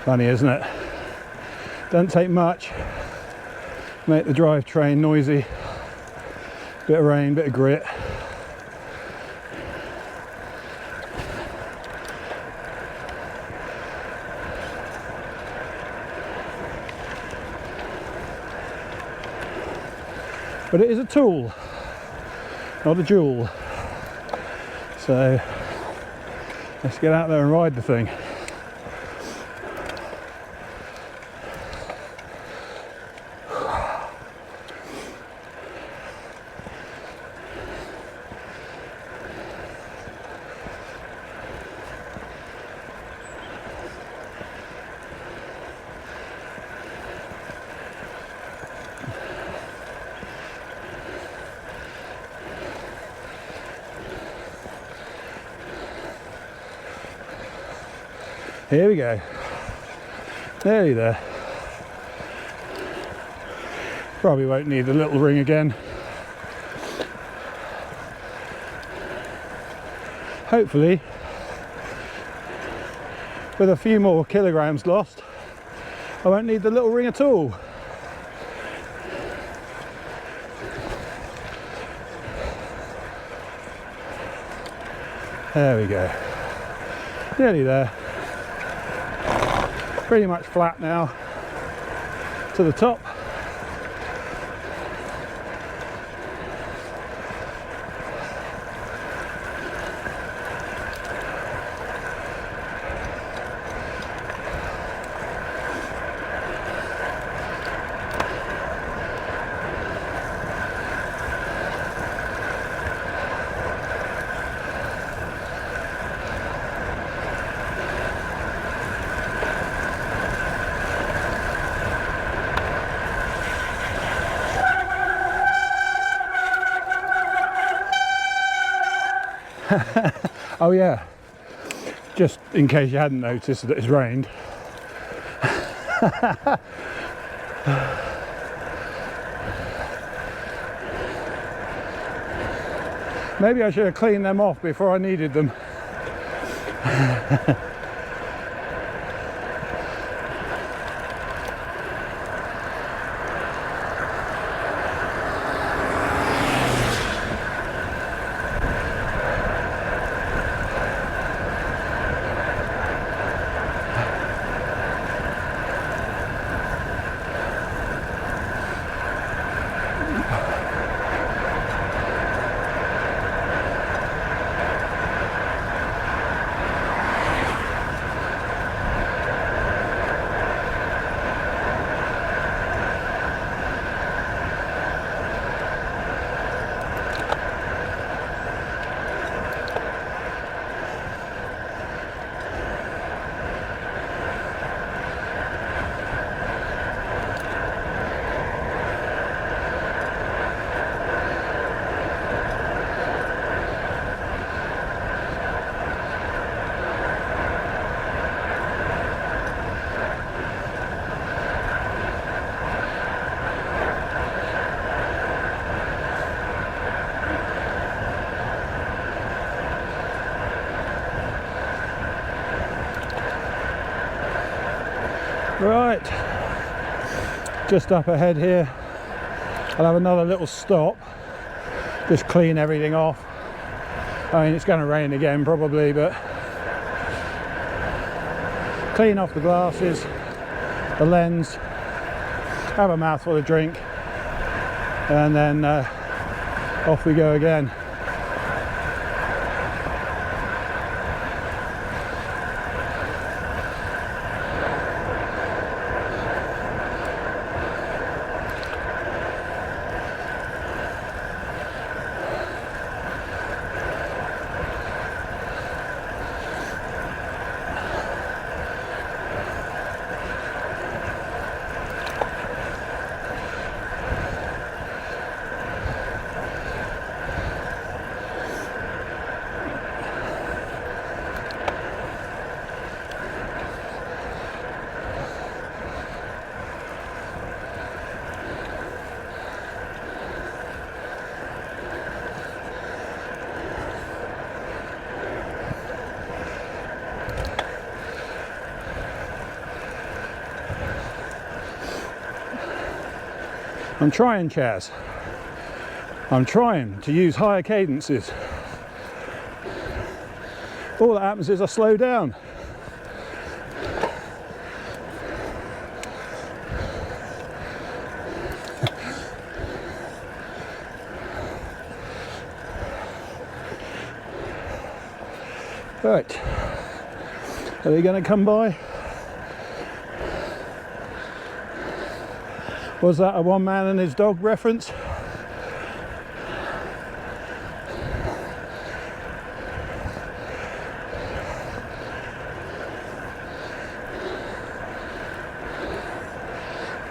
Funny, isn't it? Don't take much. Make the drivetrain noisy. Bit of rain, bit of grit. But it is a tool, not a jewel. So let's get out there and ride the thing. Here we go. Nearly there. Probably won't need the little ring again. Hopefully, with a few more kilograms lost, I won't need the little ring at all. There we go. Nearly there. Pretty much flat now to the top. Oh yeah, just in case you hadn't noticed that it's rained. Maybe I should have cleaned them off before I needed them. Right, just up ahead here, I'll have another little stop, just clean everything off. I mean, it's going to rain again probably, but clean off the glasses, the lens, have a mouthful of drink, and then off we go again. I'm trying, Chaz. I'm trying to use higher cadences. All that happens is I slow down. Right, are they going to come by? Was that a one man and his dog reference?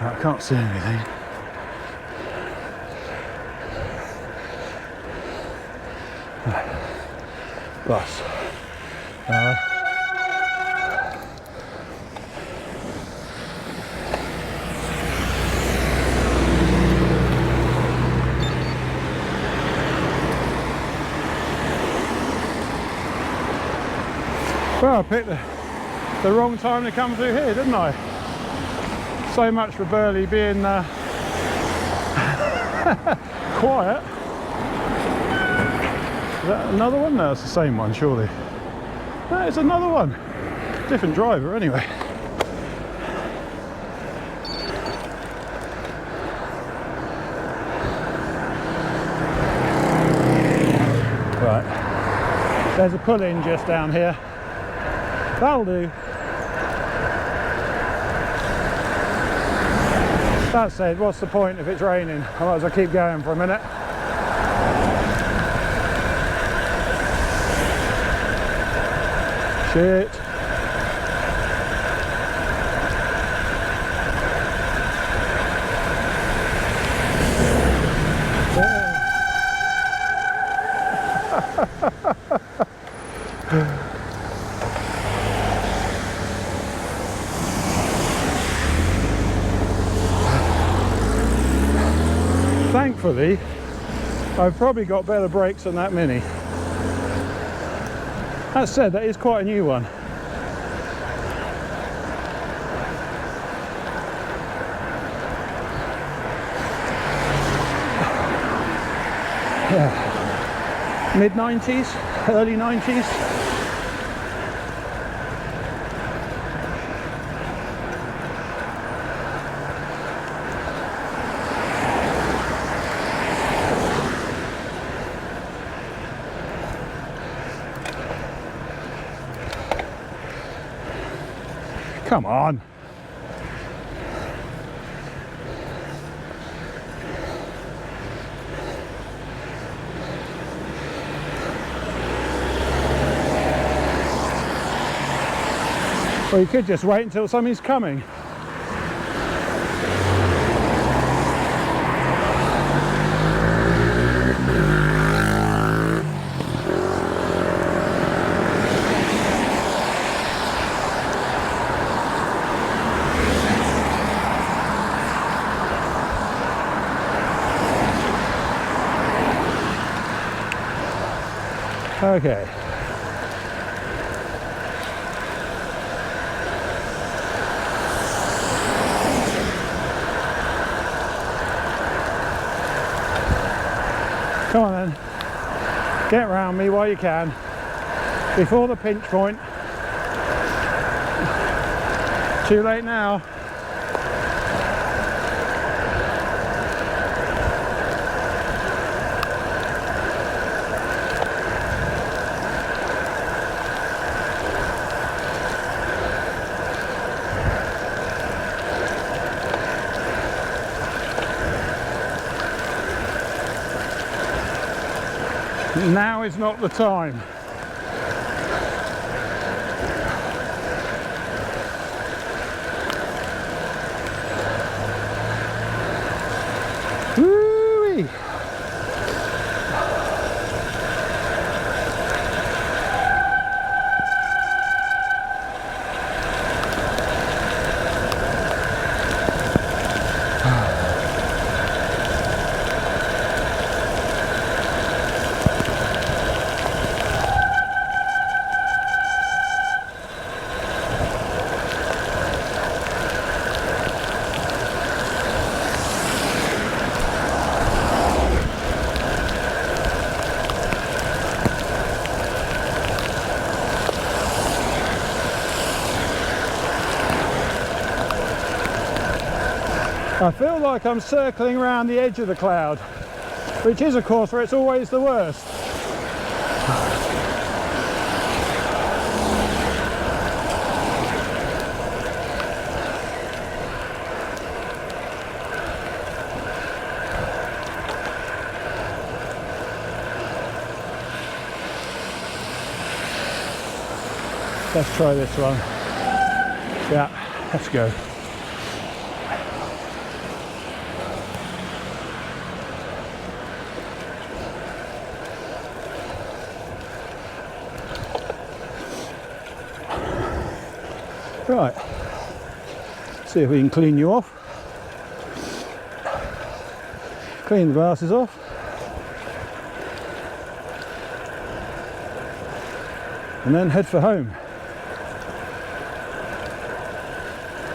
I can't see anything. Bus. Oh, I picked the wrong time to come through here, didn't I? So much for Burley being quiet. Is that another one? No, it's the same one, surely. No, it's another one. Different driver, anyway. Right. There's a pull-in just down here. That'll do. That said, what's the point if it's raining? I might as well keep going for a minute. Shit. Thankfully, I've probably got better brakes than that Mini. That said, that is quite a new one. Yeah. Mid-90s, early 90s. Come on. Or you could just wait until something's coming. Okay. Come on then. Get round me while you can. Before the pinch point. Too late now. Now is not the time. Woo-wee. I feel like I'm circling around the edge of the cloud, which is of course where it's always the worst. Let's try this one. Yeah, let's go. Right, see if we can clean you off. Clean the glasses off. And then head for home.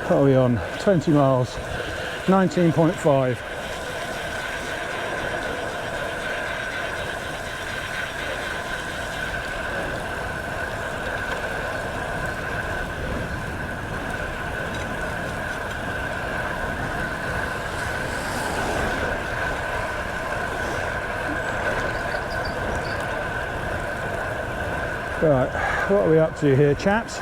What are we on? 20 miles, 19.5. Right, what are we up to here, chaps?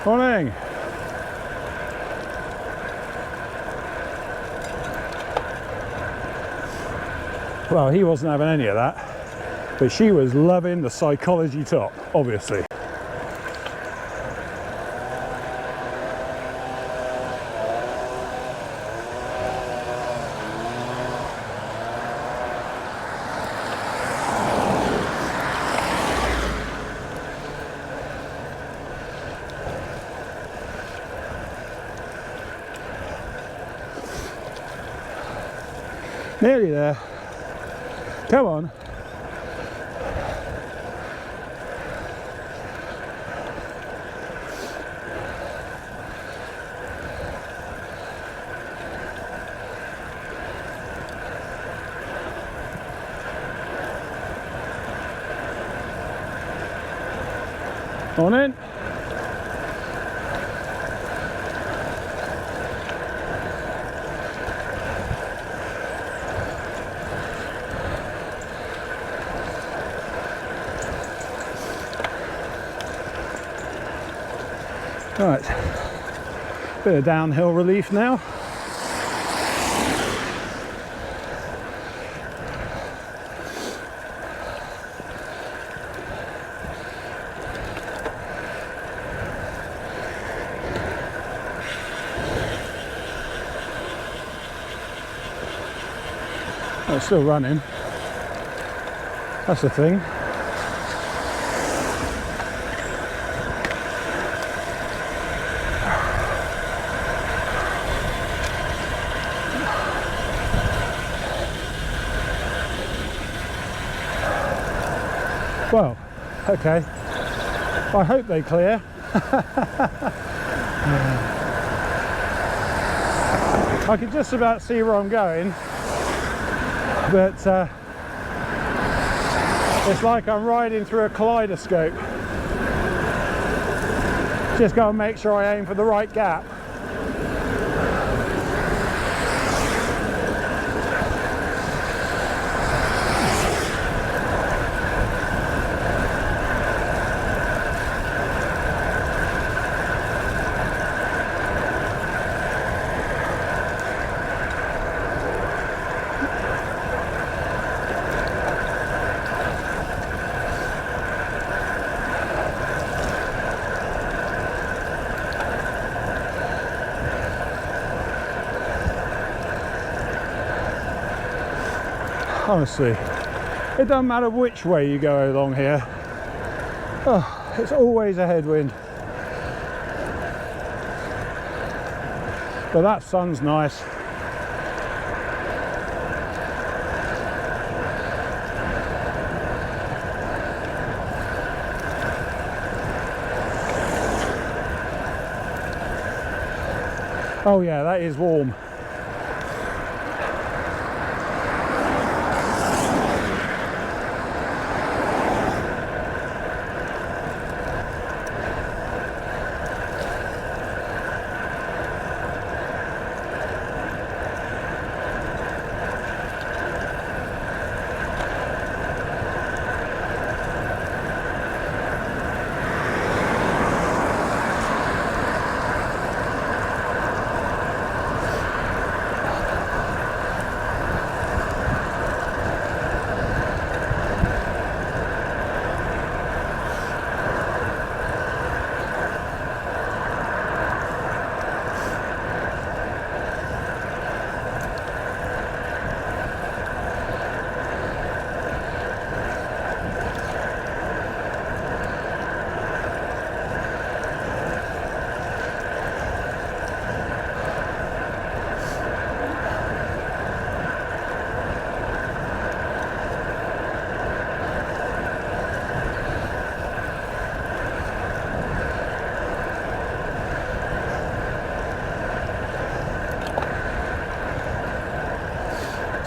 Morning. Well, he wasn't having any of that, but she was loving the psychology top, obviously. Nearly there. Come on. On in. Right, bit of downhill relief now. Oh, it's still running. That's the thing. Well, okay, I hope they clear. I can just about see where I'm going, but it's like I'm riding through a kaleidoscope. Just got to make sure I aim for the right gap. Honestly, it doesn't matter which way you go along here. Oh, it's always a headwind. But that sun's nice. Oh yeah, that is warm.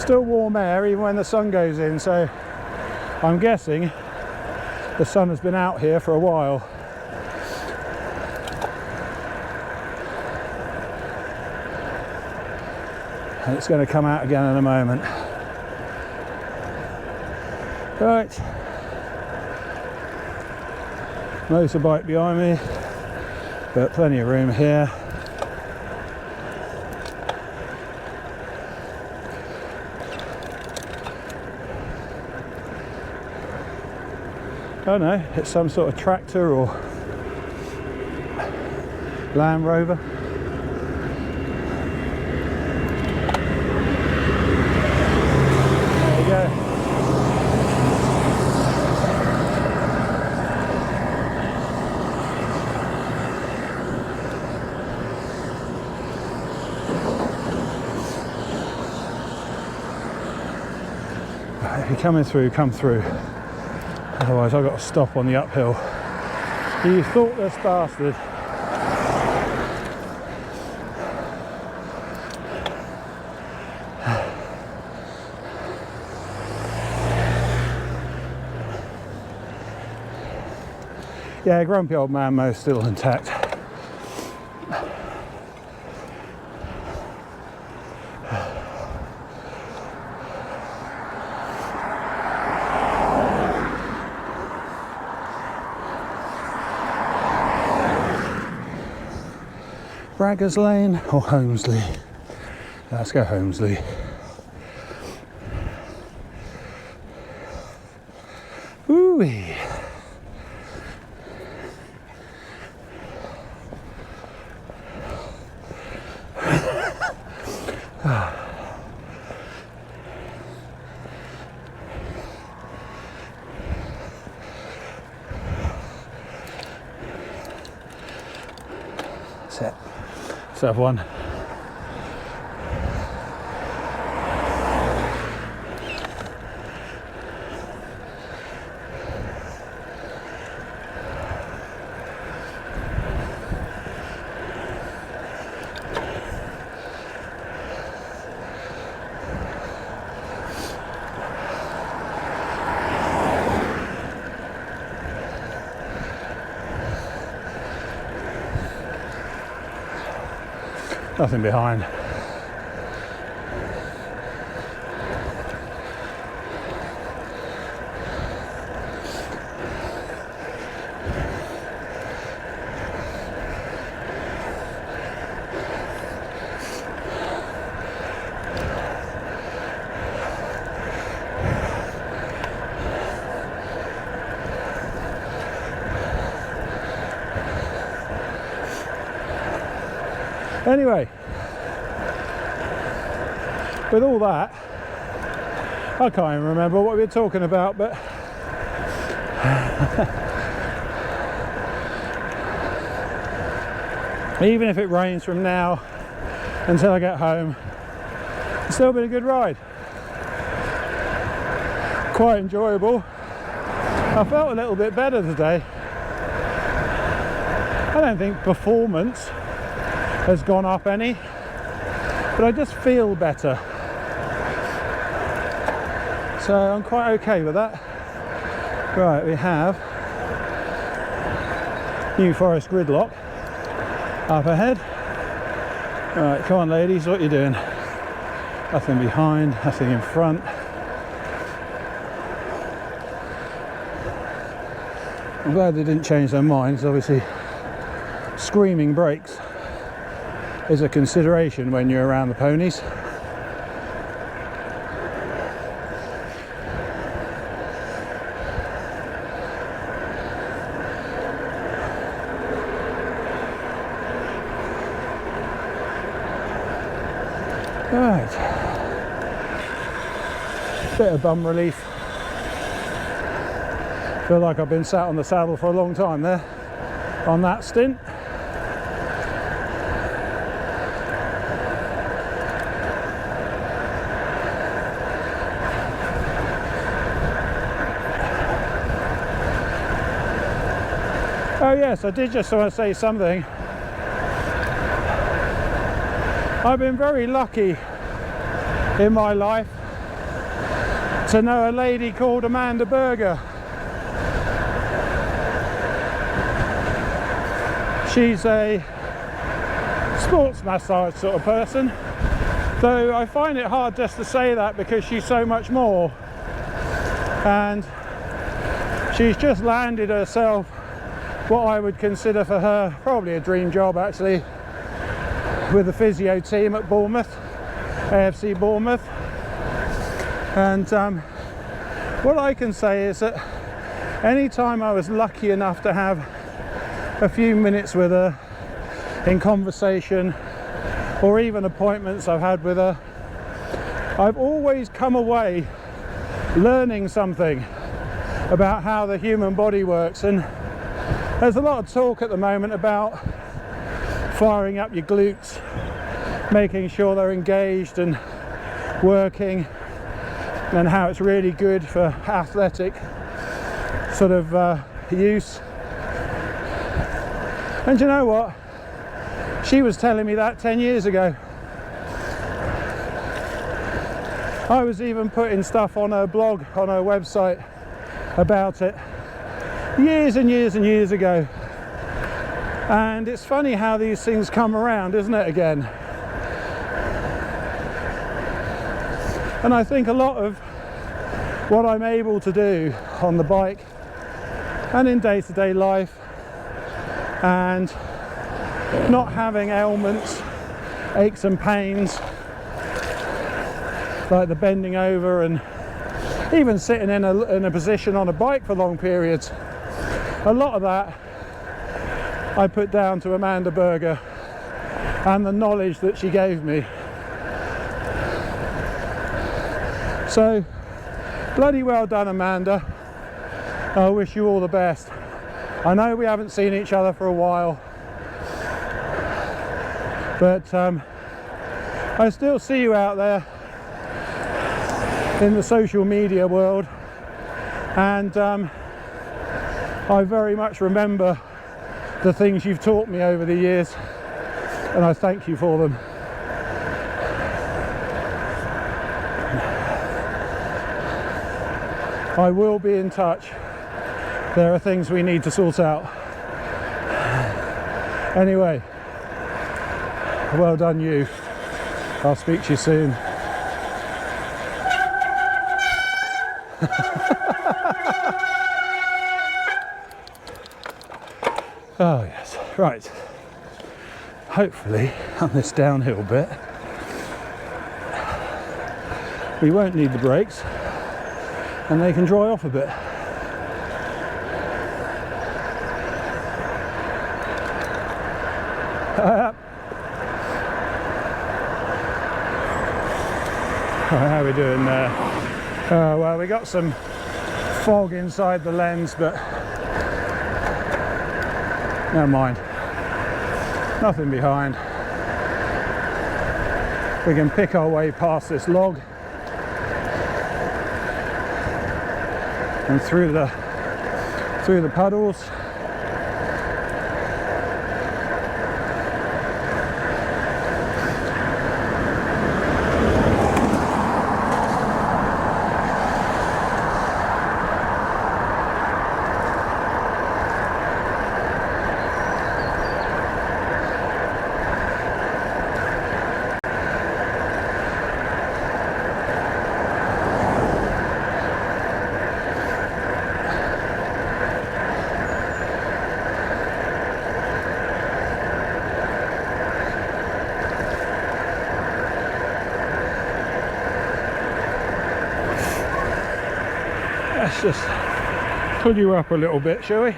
Still warm air even when the sun goes in, so I'm guessing the sun has been out here for a while. And it's going to come out again in a moment. Right, motorbike behind me, but plenty of room here. I don't know, it's some sort of tractor or Land Rover. There you go. If you're coming through, come through. Otherwise I've got to stop on the uphill. You thoughtless bastard. Yeah, grumpy old man mo's still intact. Braggers Lane or Holmesley? Let's go Holmesley. Ooh-wee. That's it. Let's have one. Nothing behind. Anyway, with all that, I can't even remember what we were talking about, but even if it rains from now until I get home, it's still been a good ride. Quite enjoyable. I felt a little bit better today. I don't think performance has gone up any, but I just feel better. So I'm quite okay with that. Right, we have New Forest gridlock up ahead. Right, come on ladies, what are you doing? Nothing behind, nothing in front. I'm glad they didn't change their minds. Obviously, screaming brakes is a consideration when you're around the ponies. Right, bit of bum relief. Feel like I've been sat on the saddle for a long time there on that stint. Oh yes, I did just want to say something. I've been very lucky in my life to know a lady called Amanda Berger. She's a sports massage sort of person, though I find it hard just to say that because she's so much more. And she's just landed herself what I would consider for her probably a dream job, actually, with the physio team at Bournemouth, AFC Bournemouth. And what I can say is that any time I was lucky enough to have a few minutes with her in conversation, or even appointments I've had with her, I've always come away learning something about how the human body works. And there's a lot of talk at the moment about firing up your glutes, making sure they're engaged and working, and how it's really good for athletic sort of use. And you know what? She was telling me that 10 years ago. I was even putting stuff on her blog, on her website about it years and years and years ago. And it's funny how these things come around, isn't it, again? And I think a lot of what I'm able to do on the bike and in day-to-day life, and not having ailments, aches and pains, like the bending over and even sitting in a position on a bike for long periods, a lot of that I put down to Amanda Berger and the knowledge that she gave me. So bloody well done, Amanda. I wish you all the best. I know we haven't seen each other for a while, but I still see you out there in the social media world, and I very much remember the things you've taught me over the years, and I thank you for them. I will be in touch. There are things we need to sort out. Anyway, well done you. I'll speak to you soon. Oh yes, right. Hopefully on this downhill bit we won't need the brakes and they can dry off a bit. How are we doing there? Well, we got some fog inside the lens, but never mind. Nothing behind. We can pick our way past this log and through the puddles. Let's just pull you up a little bit, shall we?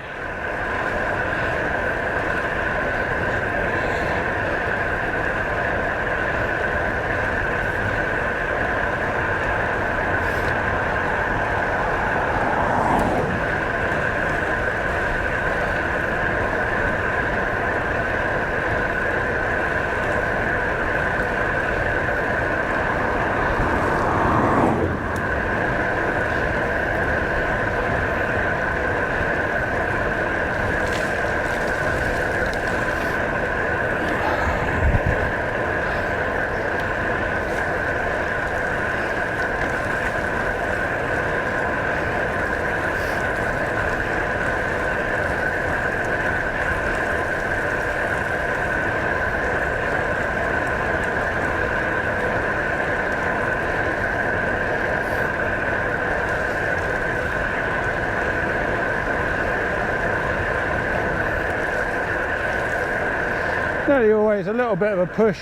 nearly always a little bit of a push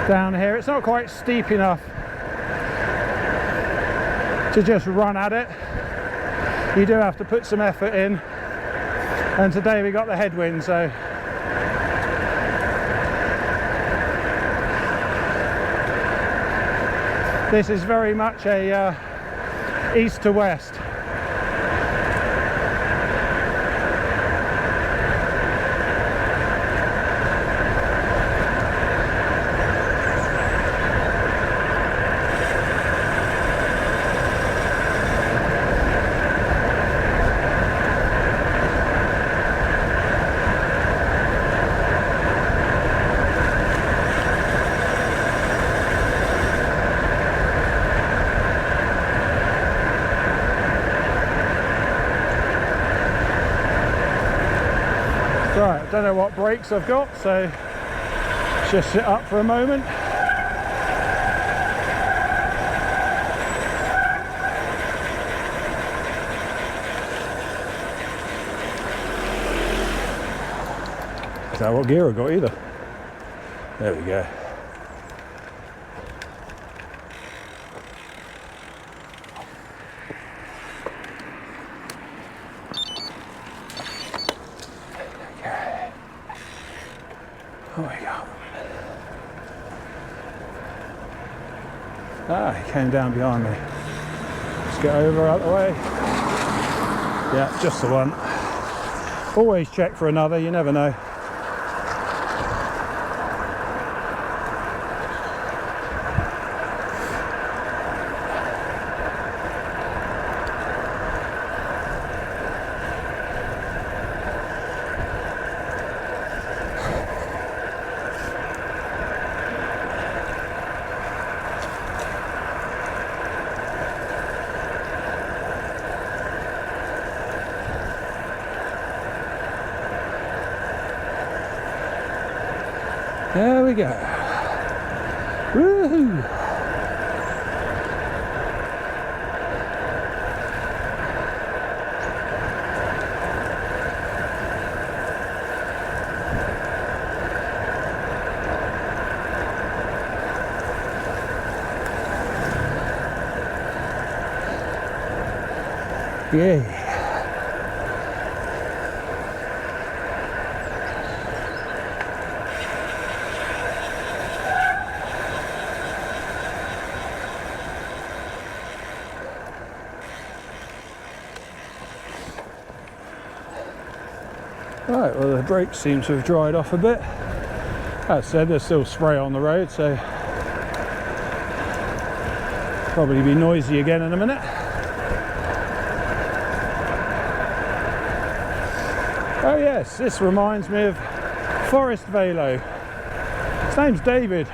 down here. It's not quite steep enough to just run at it. You do have to put some effort in, and today we got the headwind, so this is very much a east to west. Right, I don't know what brakes I've got, so let's just sit up for a moment. Is that what gear I got either? There we go. Oh my God. Ah, he came down behind me. Let's get over out the way. Yeah, just the one. Always check for another, you never know. There we go. Woohoo! Yay. Right, well the brakes seem to have dried off a bit. That said, there's still spray on the road, so probably be noisy again in a minute. Oh yes, this reminds me of Forest Velo. His name's David.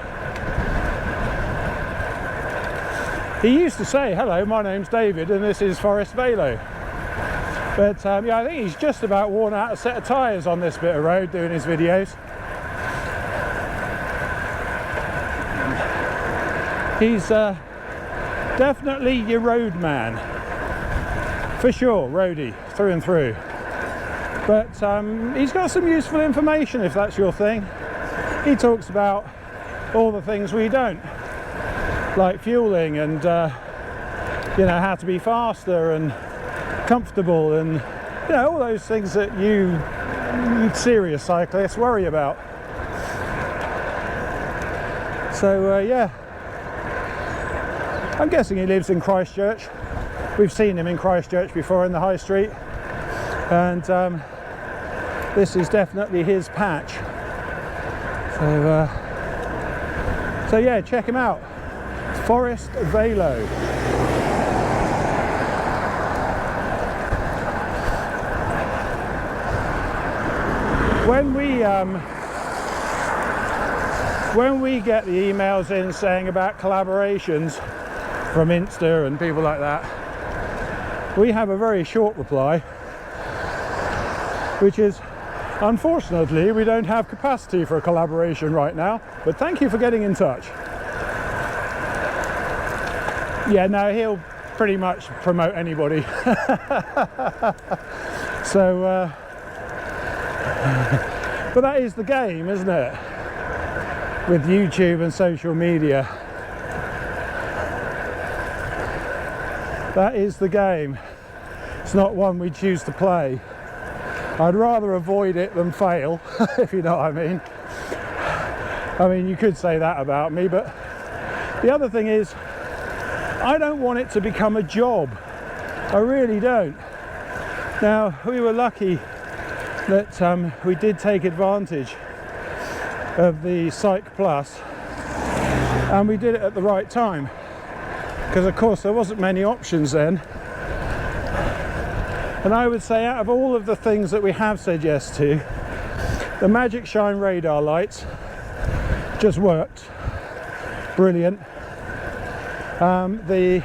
He used to say, hello, my name's David and this is Forest Velo. But yeah, I think he's just about worn out a set of tyres on this bit of road doing his videos. He's definitely your road man. For sure, roadie, through and through. But he's got some useful information if that's your thing. He talks about all the things we don't, like fueling and you know, how to be faster and comfortable and you know, all those things that you serious cyclists worry about. So yeah, I'm guessing he lives in Christchurch. We've seen him in Christchurch before in the high street, and this is definitely his patch. So yeah, check him out. Forest Velo. When we get the emails in saying about collaborations from Insta and people like that, we have a very short reply, which is, unfortunately, we don't have capacity for a collaboration right now, but thank you for getting in touch. Yeah, no, he'll pretty much promote anybody. So But that is the game, isn't it? With YouTube and social media. That is the game. It's not one we choose to play. I'd rather avoid it than fail, if you know what I mean. I mean, you could say that about me, but the other thing is, I don't want it to become a job. I really don't. Now, we were lucky that we did take advantage of the Psych Plus, and we did it at the right time, because of course there wasn't many options then. And I would say, out of all of the things that we have said yes to, the Magic Shine radar lights just worked brilliant. The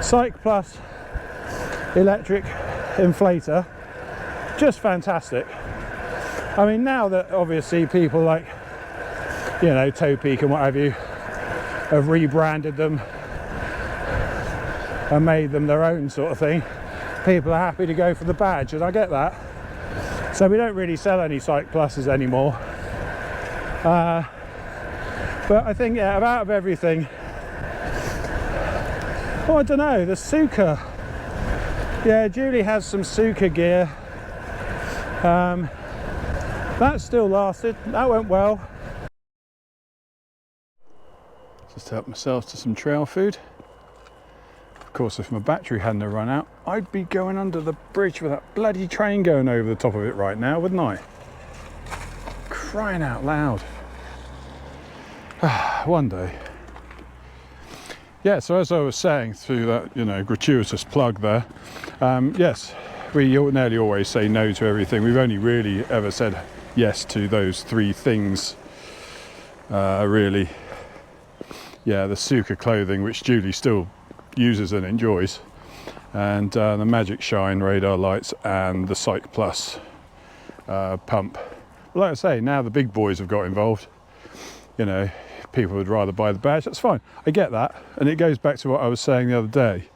Psych Plus electric inflator, just fantastic. I mean, now that obviously people like, you know, Toe Peak and what have you have rebranded them and made them their own sort of thing, people are happy to go for the badge, and I get that. So we don't really sell any Psych Pluses anymore. But I think, yeah, out of everything, oh, I don't know, the Suka. Yeah, Julie has some Suka gear. That still lasted, that went well. Just helped myself to some trail food. Of course, if my battery hadn't run out, I'd be going under the bridge with that bloody train going over the top of it right now, wouldn't I? Crying out loud. One day. Yeah, so as I was saying through that, you know, gratuitous plug there, yes, we nearly always say no to everything. We've only really ever said yes to those three things, really. Yeah, the Suka clothing, which Julie still uses and enjoys, and the Magic Shine radar lights and the Psych Plus pump. But like I say, now the big boys have got involved. You know, people would rather buy the badge. That's fine. I get that, and it goes back to what I was saying the other day.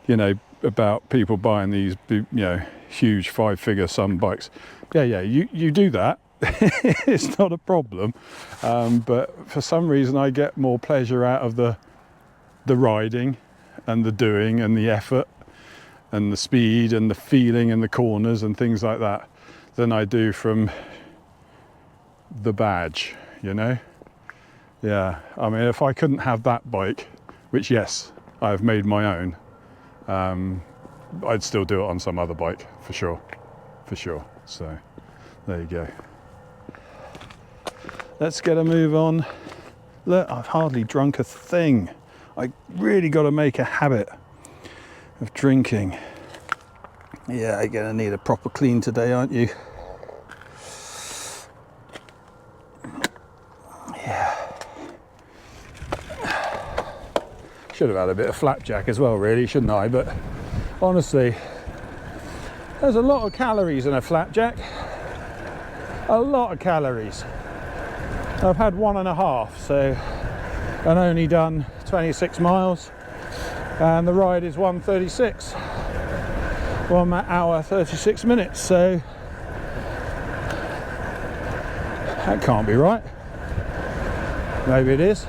You know, about people buying these, you know, huge five-figure sum bikes. Yeah, you do that. It's not a problem. But for some reason, I get more pleasure out of the riding and the doing and the effort and the speed and the feeling in the corners and things like that than I do from the badge, you know? Yeah, I mean, if I couldn't have that bike, which yes, I've made my own, I'd still do it on some other bike, for sure. So, there you go. Let's get a move on. Look, I've hardly drunk a thing. I really got to make a habit of drinking. Yeah, you're going to need a proper clean today, aren't you? Yeah. Should have had a bit of flapjack as well, really, shouldn't I? But honestly, there's a lot of calories in a flapjack. A lot of calories. I've had 1.5, so, and only done 26 miles, and the ride is 1:36. 1 hour 36 minutes, so that can't be right. Maybe it is.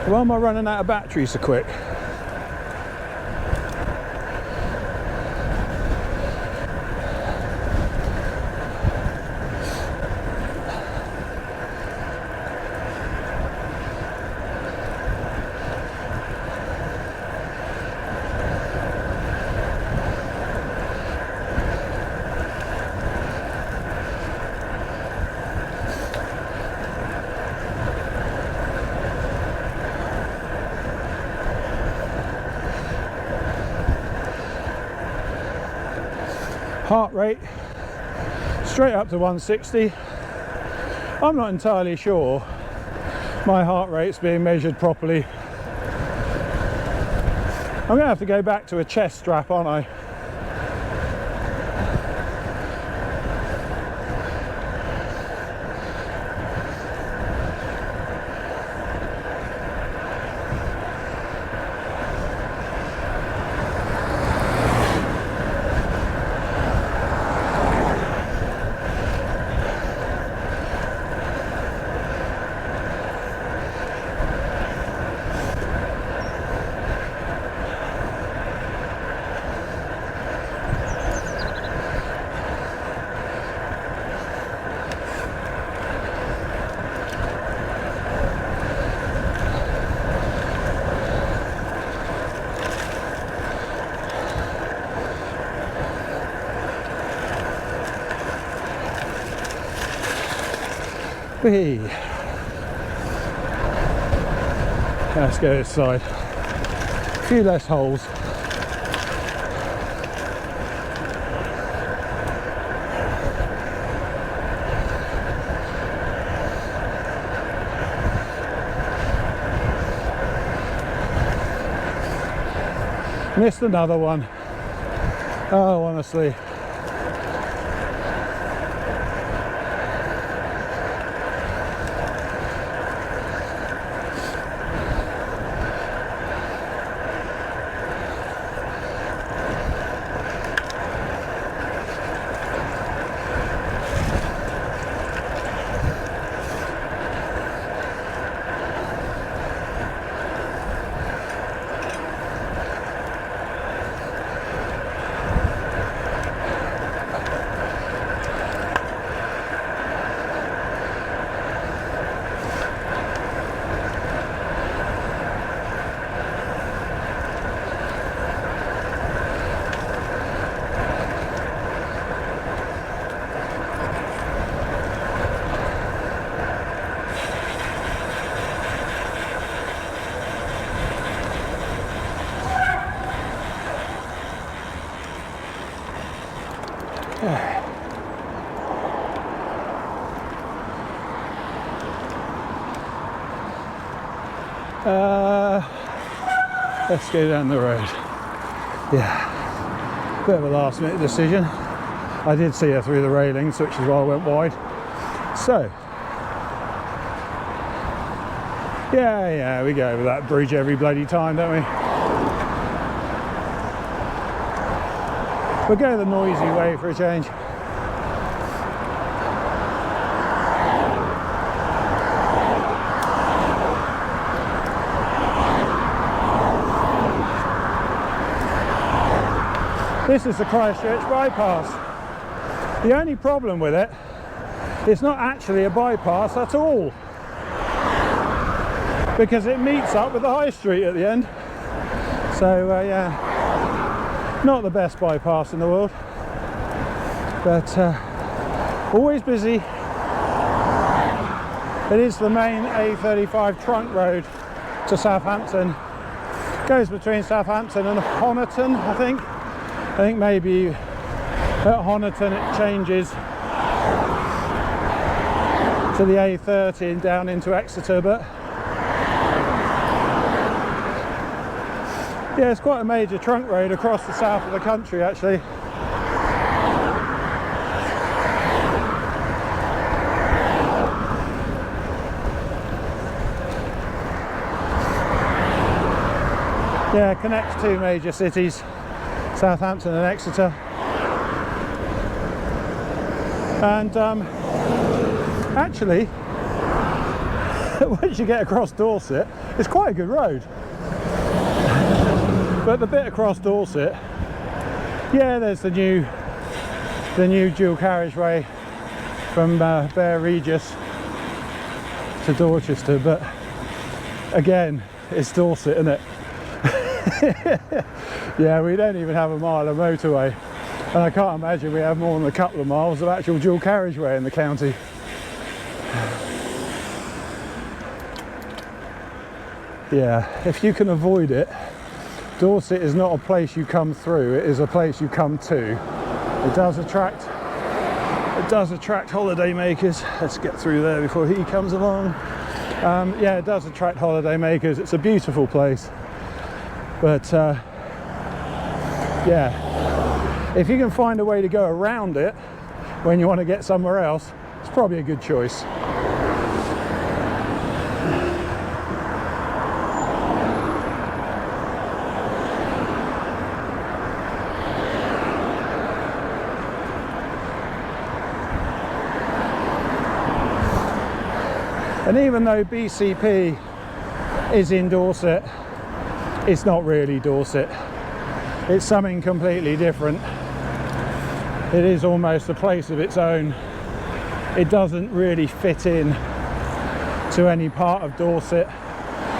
Why am I running out of battery so quick? Heart rate straight up to 160. I'm not entirely sure my heart rate's being measured properly. I'm going to have to go back to a chest strap, aren't I? Whee. Let's go this side. A few less holes. Missed another one. Oh, honestly. Let's go down the road. Yeah, bit of a last minute decision. I did see her through the railings, which is why I went wide. So, yeah, we go over that bridge every bloody time, don't we? We'll go the noisy way for a change. This is the Christchurch bypass. The only problem with it, it's not actually a bypass at all, because it meets up with the high street at the end. So yeah, not the best bypass in the world, but always busy. It is the main A35 trunk road to Southampton. Goes between Southampton and Honiton, I think. I think maybe at Honiton it changes to the A30 and down into Exeter, but yeah, it's quite a major trunk road across the south of the country actually. Yeah, connects two major cities, Southampton and Exeter. And actually, once you get across Dorset, it's quite a good road. But the bit across Dorset, yeah, there's the new dual carriageway from Bear Regis to Dorchester, but again, it's Dorset, isn't it? Yeah, we don't even have a mile of motorway, and I can't imagine we have more than a couple of miles of actual dual carriageway in the county. Yeah, if you can avoid it, Dorset is not a place you come through, it is a place you come to. It does attract holiday makers. Let's get through there before he comes along. Yeah, it does attract holiday makers. It's a beautiful place. But yeah, if you can find a way to go around it when you want to get somewhere else, it's probably a good choice. And even though BCP is in Dorset, it's not really Dorset. It's something completely different. It is almost a place of its own. It doesn't really fit in to any part of Dorset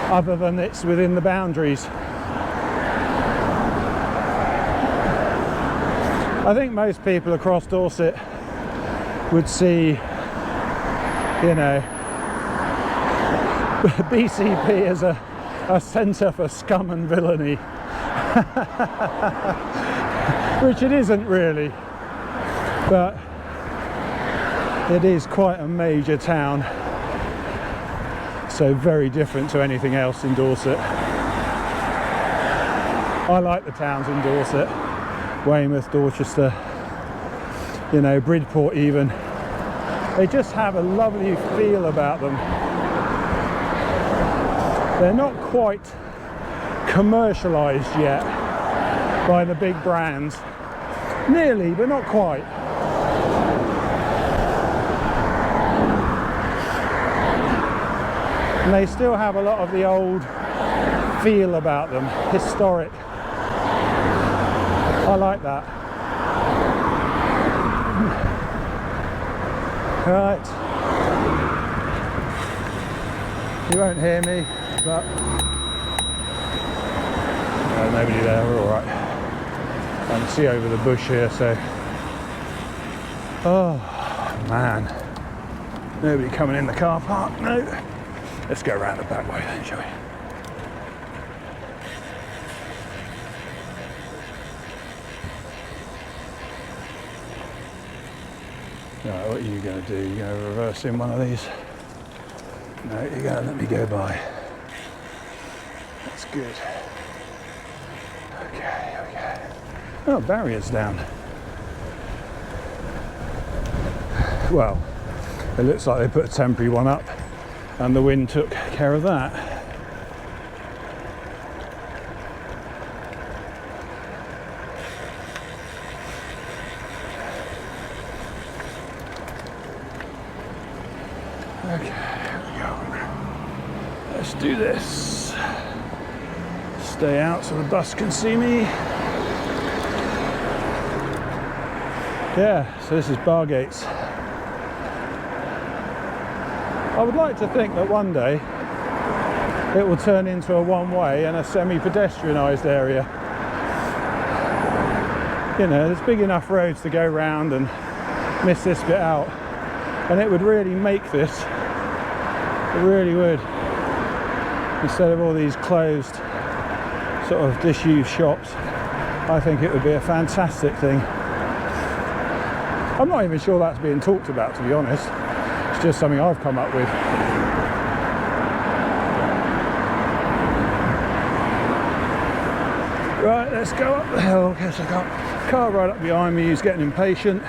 other than it's within the boundaries. I think most people across Dorset would see, you know, BCP as a centre for scum and villainy, which it isn't really, but it is quite a major town, so very different to anything else in Dorset. I like the towns in Dorset, Weymouth, Dorchester, you know, Bridport even. They just have a lovely feel about them. They're not quite commercialised yet by the big brands. Nearly, but not quite. And they still have a lot of the old feel about them, historic. I like that. Right. You won't hear me, but nobody there, we're all right. I can see over the bush here, so. Oh man, nobody coming in the car park. No. Let's go around the back way then, shall we? Right, what are you going to do? You're going to reverse in one of these? No, you're going to let me go by. That's good. Okay, okay. Oh, barrier's down. Well, it looks like they put a temporary one up and the wind took care of that. Okay, here we go. Let's do this. Stay out so the bus can see me. Yeah, so this is Bargates. I would like to think that one day it will turn into a one-way and a semi-pedestrianised area. You know, there's big enough roads to go round and miss this bit out, and it would really make this. It really would. Instead of all these closed, sort of disused shops, I think it would be a fantastic thing. I'm not even sure that's being talked about, to be honest. It's just something I've come up with. Right, let's go up the hill. Guess I got a car right up behind me who's getting impatient.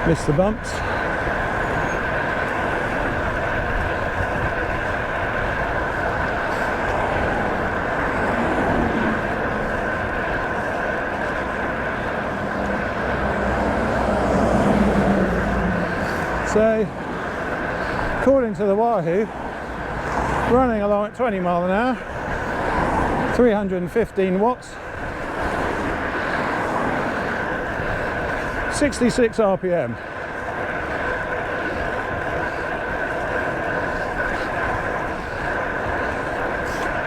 Missed the bumps. So, according to the Wahoo, running along at 20 mile an hour, 315 watts, 66 RPM.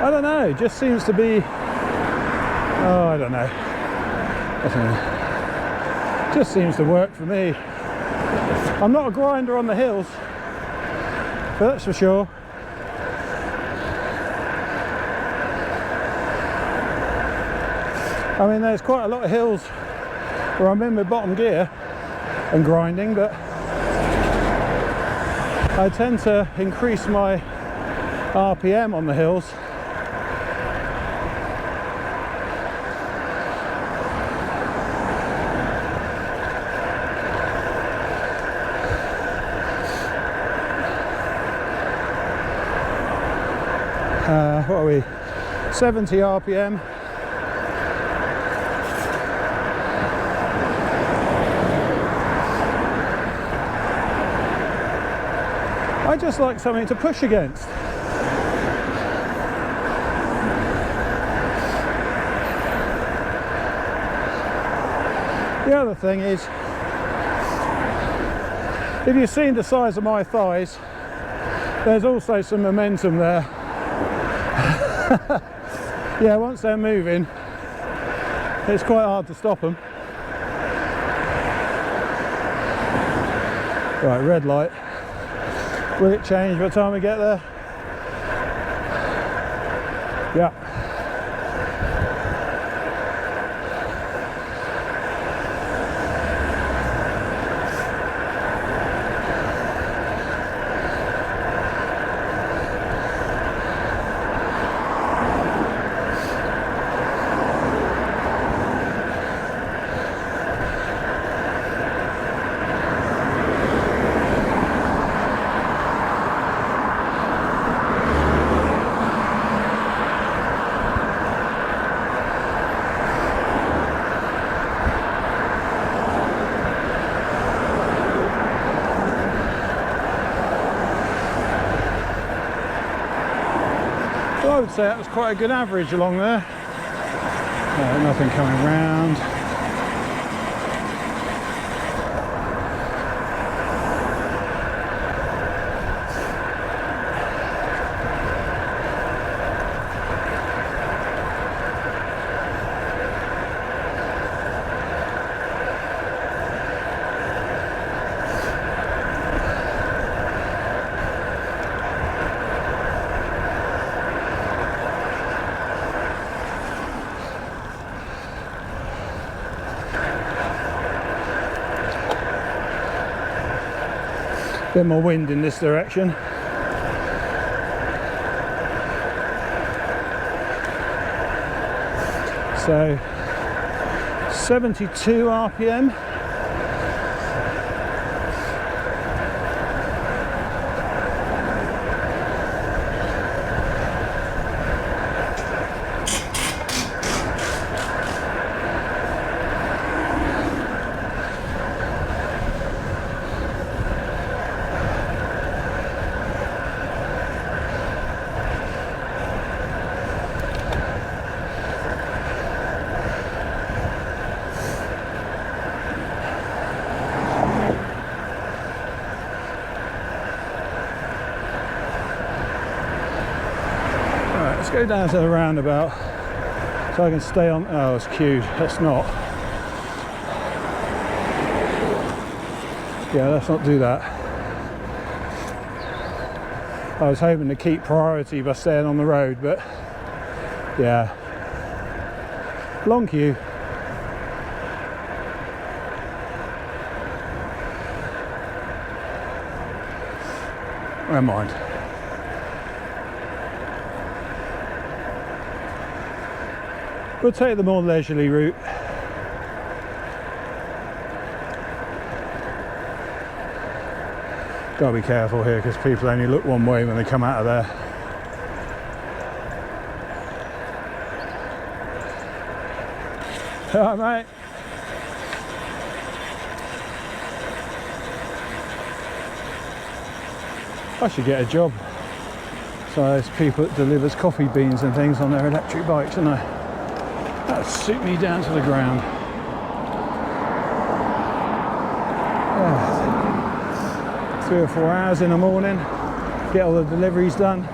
I don't know, it just seems to be, oh, I don't know. Just seems to work for me. I'm not a grinder on the hills, but that's for sure. I mean, there's quite a lot of hills where I'm in my bottom gear and grinding, but I tend to increase my RPM on the hills. What are we? 70 RPM. I just like something to push against. The other thing is, if you've seen the size of my thighs, There's also some momentum there. Yeah, once they're moving, it's quite hard to stop them. Right, red light. Will it change by the time we get there? Yeah. I would say that was quite a good average along there. Nothing coming round. Bit more wind in this direction. So 72 RPM. Go down to the roundabout so I can stay on. Oh, it's queued. Let's not. Yeah, let's not do that. I was hoping to keep priority by staying on the road, but yeah, long queue. Never mind. We'll take the more leisurely route. Gotta be careful here because people only look one way when they come out of there. Alright, mate. I should get a job. So there's people that delivers coffee beans and things on their electric bikes, and that would suit me down to the ground. Yeah. 3 or 4 hours in the morning, get all the deliveries done.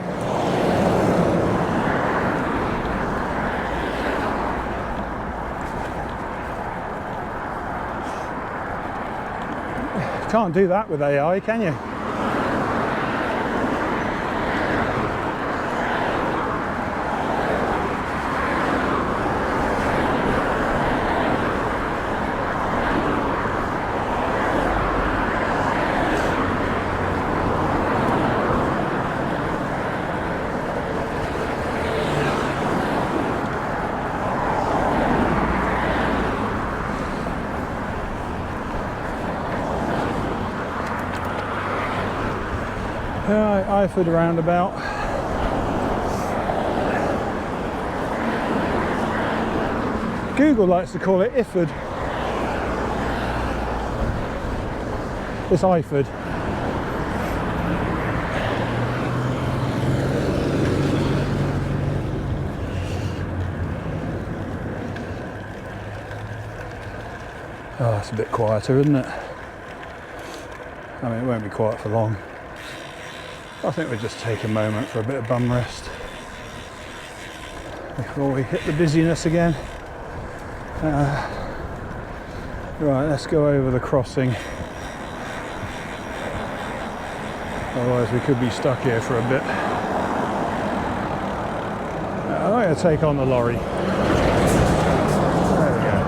Can't do that with AI, can you? Iford roundabout. Google likes to call it Iford. It's Iford. Oh, it's a bit quieter, isn't it? I mean, it won't be quiet for long. I think we'll just take a moment for a bit of bum rest before we hit the busyness again. Right, let's go over the crossing. Otherwise we could be stuck here for a bit. I'm going to take on the lorry. There we go.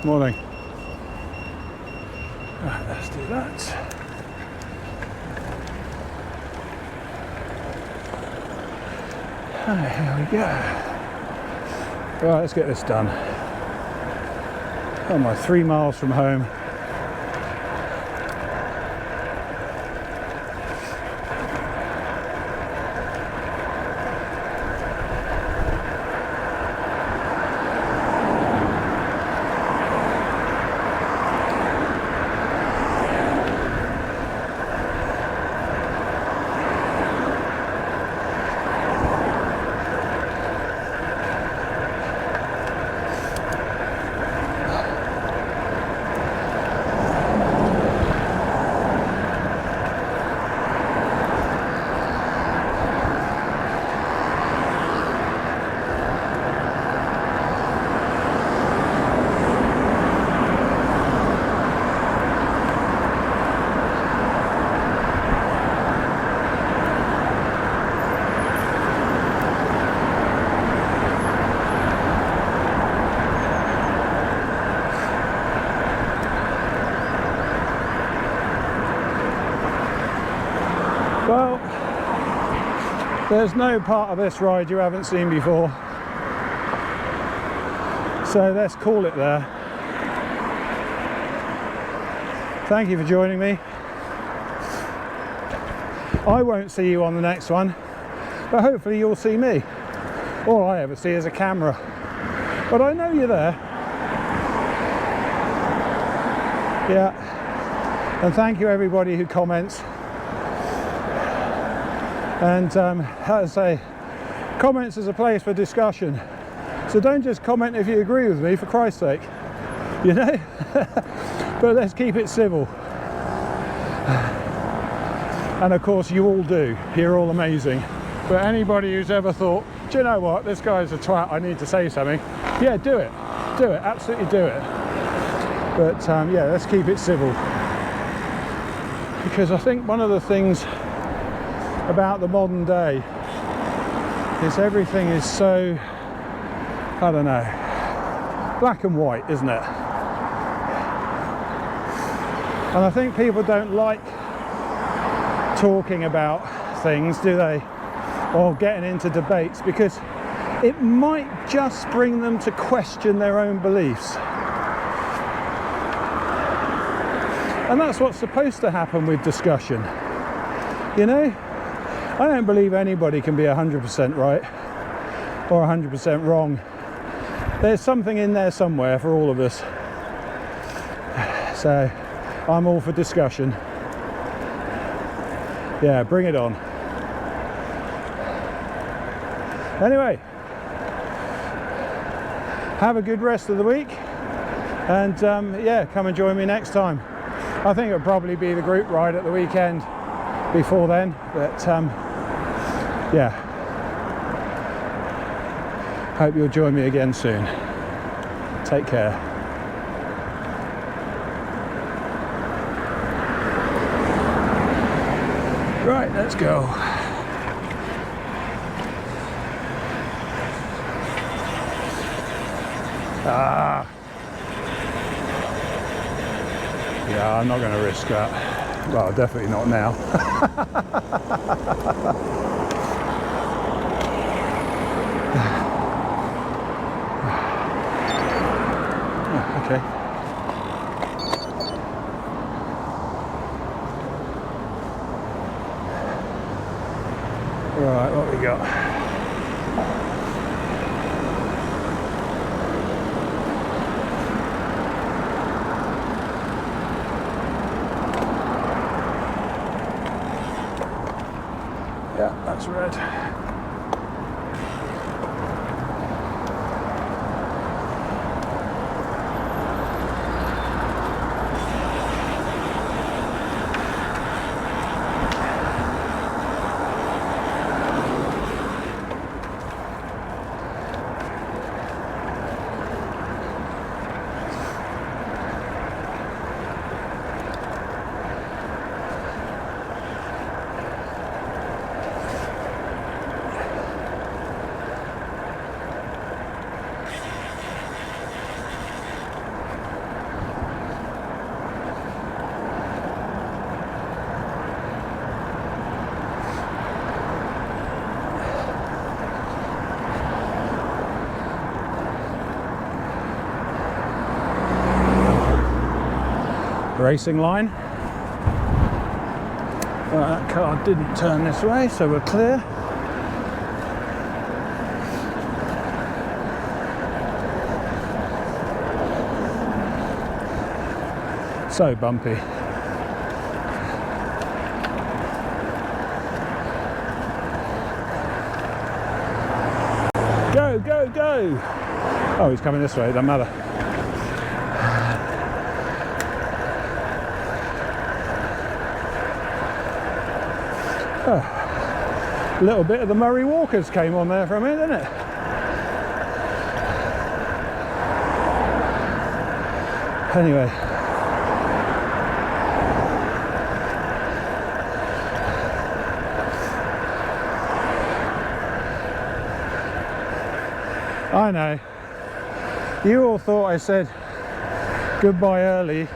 Morning. Right, let's do that. Here we go. Right, let's get this done. I'm like 3 miles from home. Well, there's no part of this ride you haven't seen before, so let's call it there. Thank you for joining me. I won't see you on the next one, but hopefully you'll see me. All I ever see is a camera, but I know you're there. Yeah, and thank you everybody who comments. And as I say, comments is a place for discussion, so don't just comment if you agree with me, for Christ's sake, you know. But let's keep it civil. And of course you all do, you're all amazing. But anybody who's ever thought, do you know what, this guy's a twat, I need to say something, yeah, do it, absolutely do it. But yeah, let's keep it civil, because I think one of the things about the modern day is everything is so, I don't know, black and white, isn't it? And I think people don't like talking about things, do they, or getting into debates, because it might just bring them to question their own beliefs. And that's what's supposed to happen with discussion, you know. I don't believe anybody can be 100% right or 100% wrong. There's something in there somewhere for all of us. So I'm all for discussion. Yeah, bring it on. Anyway, have a good rest of the week, and yeah, come and join me next time. I think it'll probably be the group ride at the weekend before then, but yeah, hope you'll join me again soon. Take care. Right, let's go. Yeah, I'm not going to risk that. Well, definitely not now. Okay. Right, what we got? that's red. Racing line. Right, that car didn't turn this way, so we're clear. So bumpy. Go, go, go! Oh, he's coming this way, it doesn't matter. A little bit of the Murray Walkers came on there for a minute, didn't it? Anyway. I know. You all thought I said goodbye early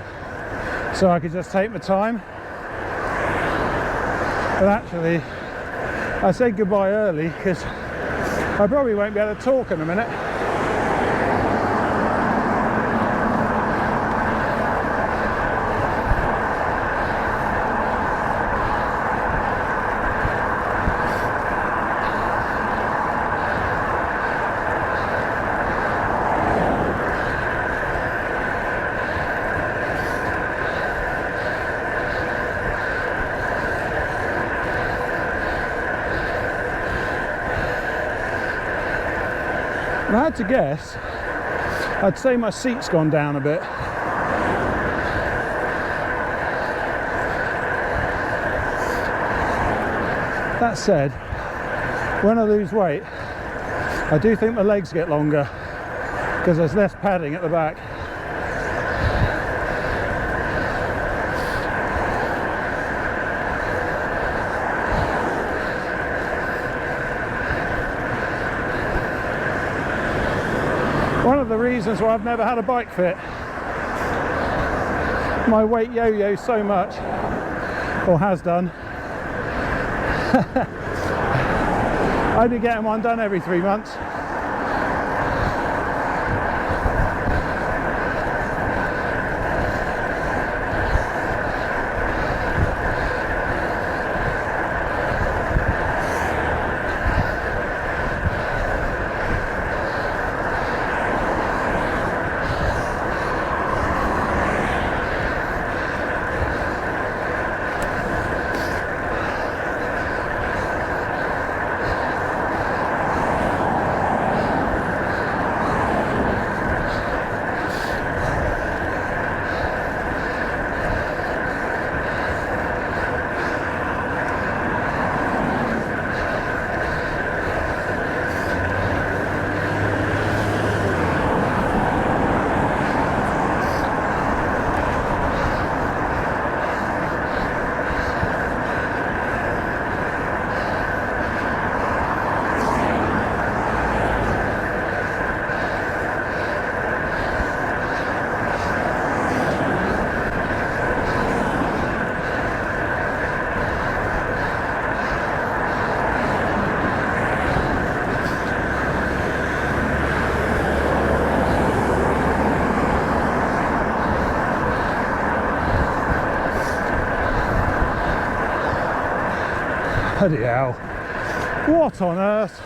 so I could just take my time. But actually, I said goodbye early because I probably won't be able to talk in a minute. If I had to guess, I'd say my seat's gone down a bit. That said, when I lose weight, I do think my legs get longer because there's less padding at the back. One of the reasons why I've never had a bike fit. My weight yo-yos so much, or has done. I only get them undone every 3 months. Bloody hell. What on earth?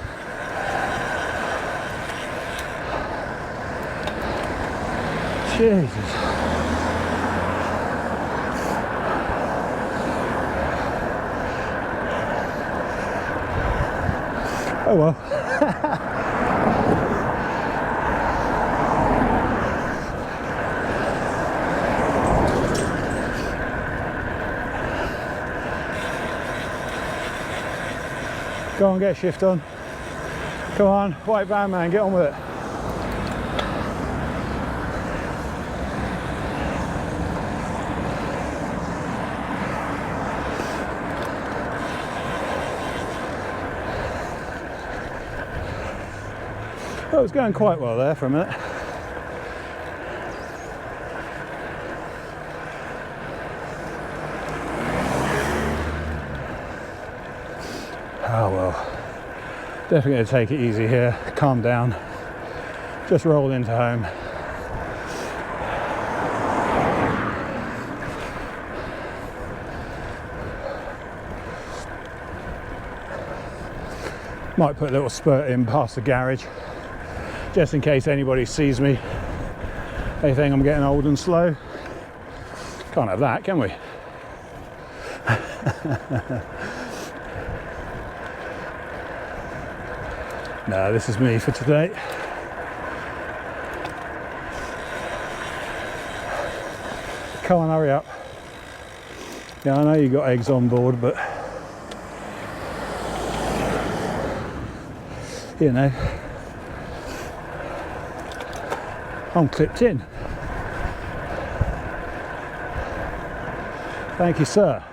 Jesus. Oh well. Go on, get a shift on. Come on, white van man, get on with it. Well, it was going quite well there for a minute. Oh well, definitely going to take it easy here, calm down, just roll into home. Might put a little spurt in past the garage, just in case anybody sees me. They think I'm getting old and slow. Can't have that, can we? No, this is me for today. Come on, hurry up. Yeah, I know you got eggs on board, but you know, I'm clipped in. Thank you, sir.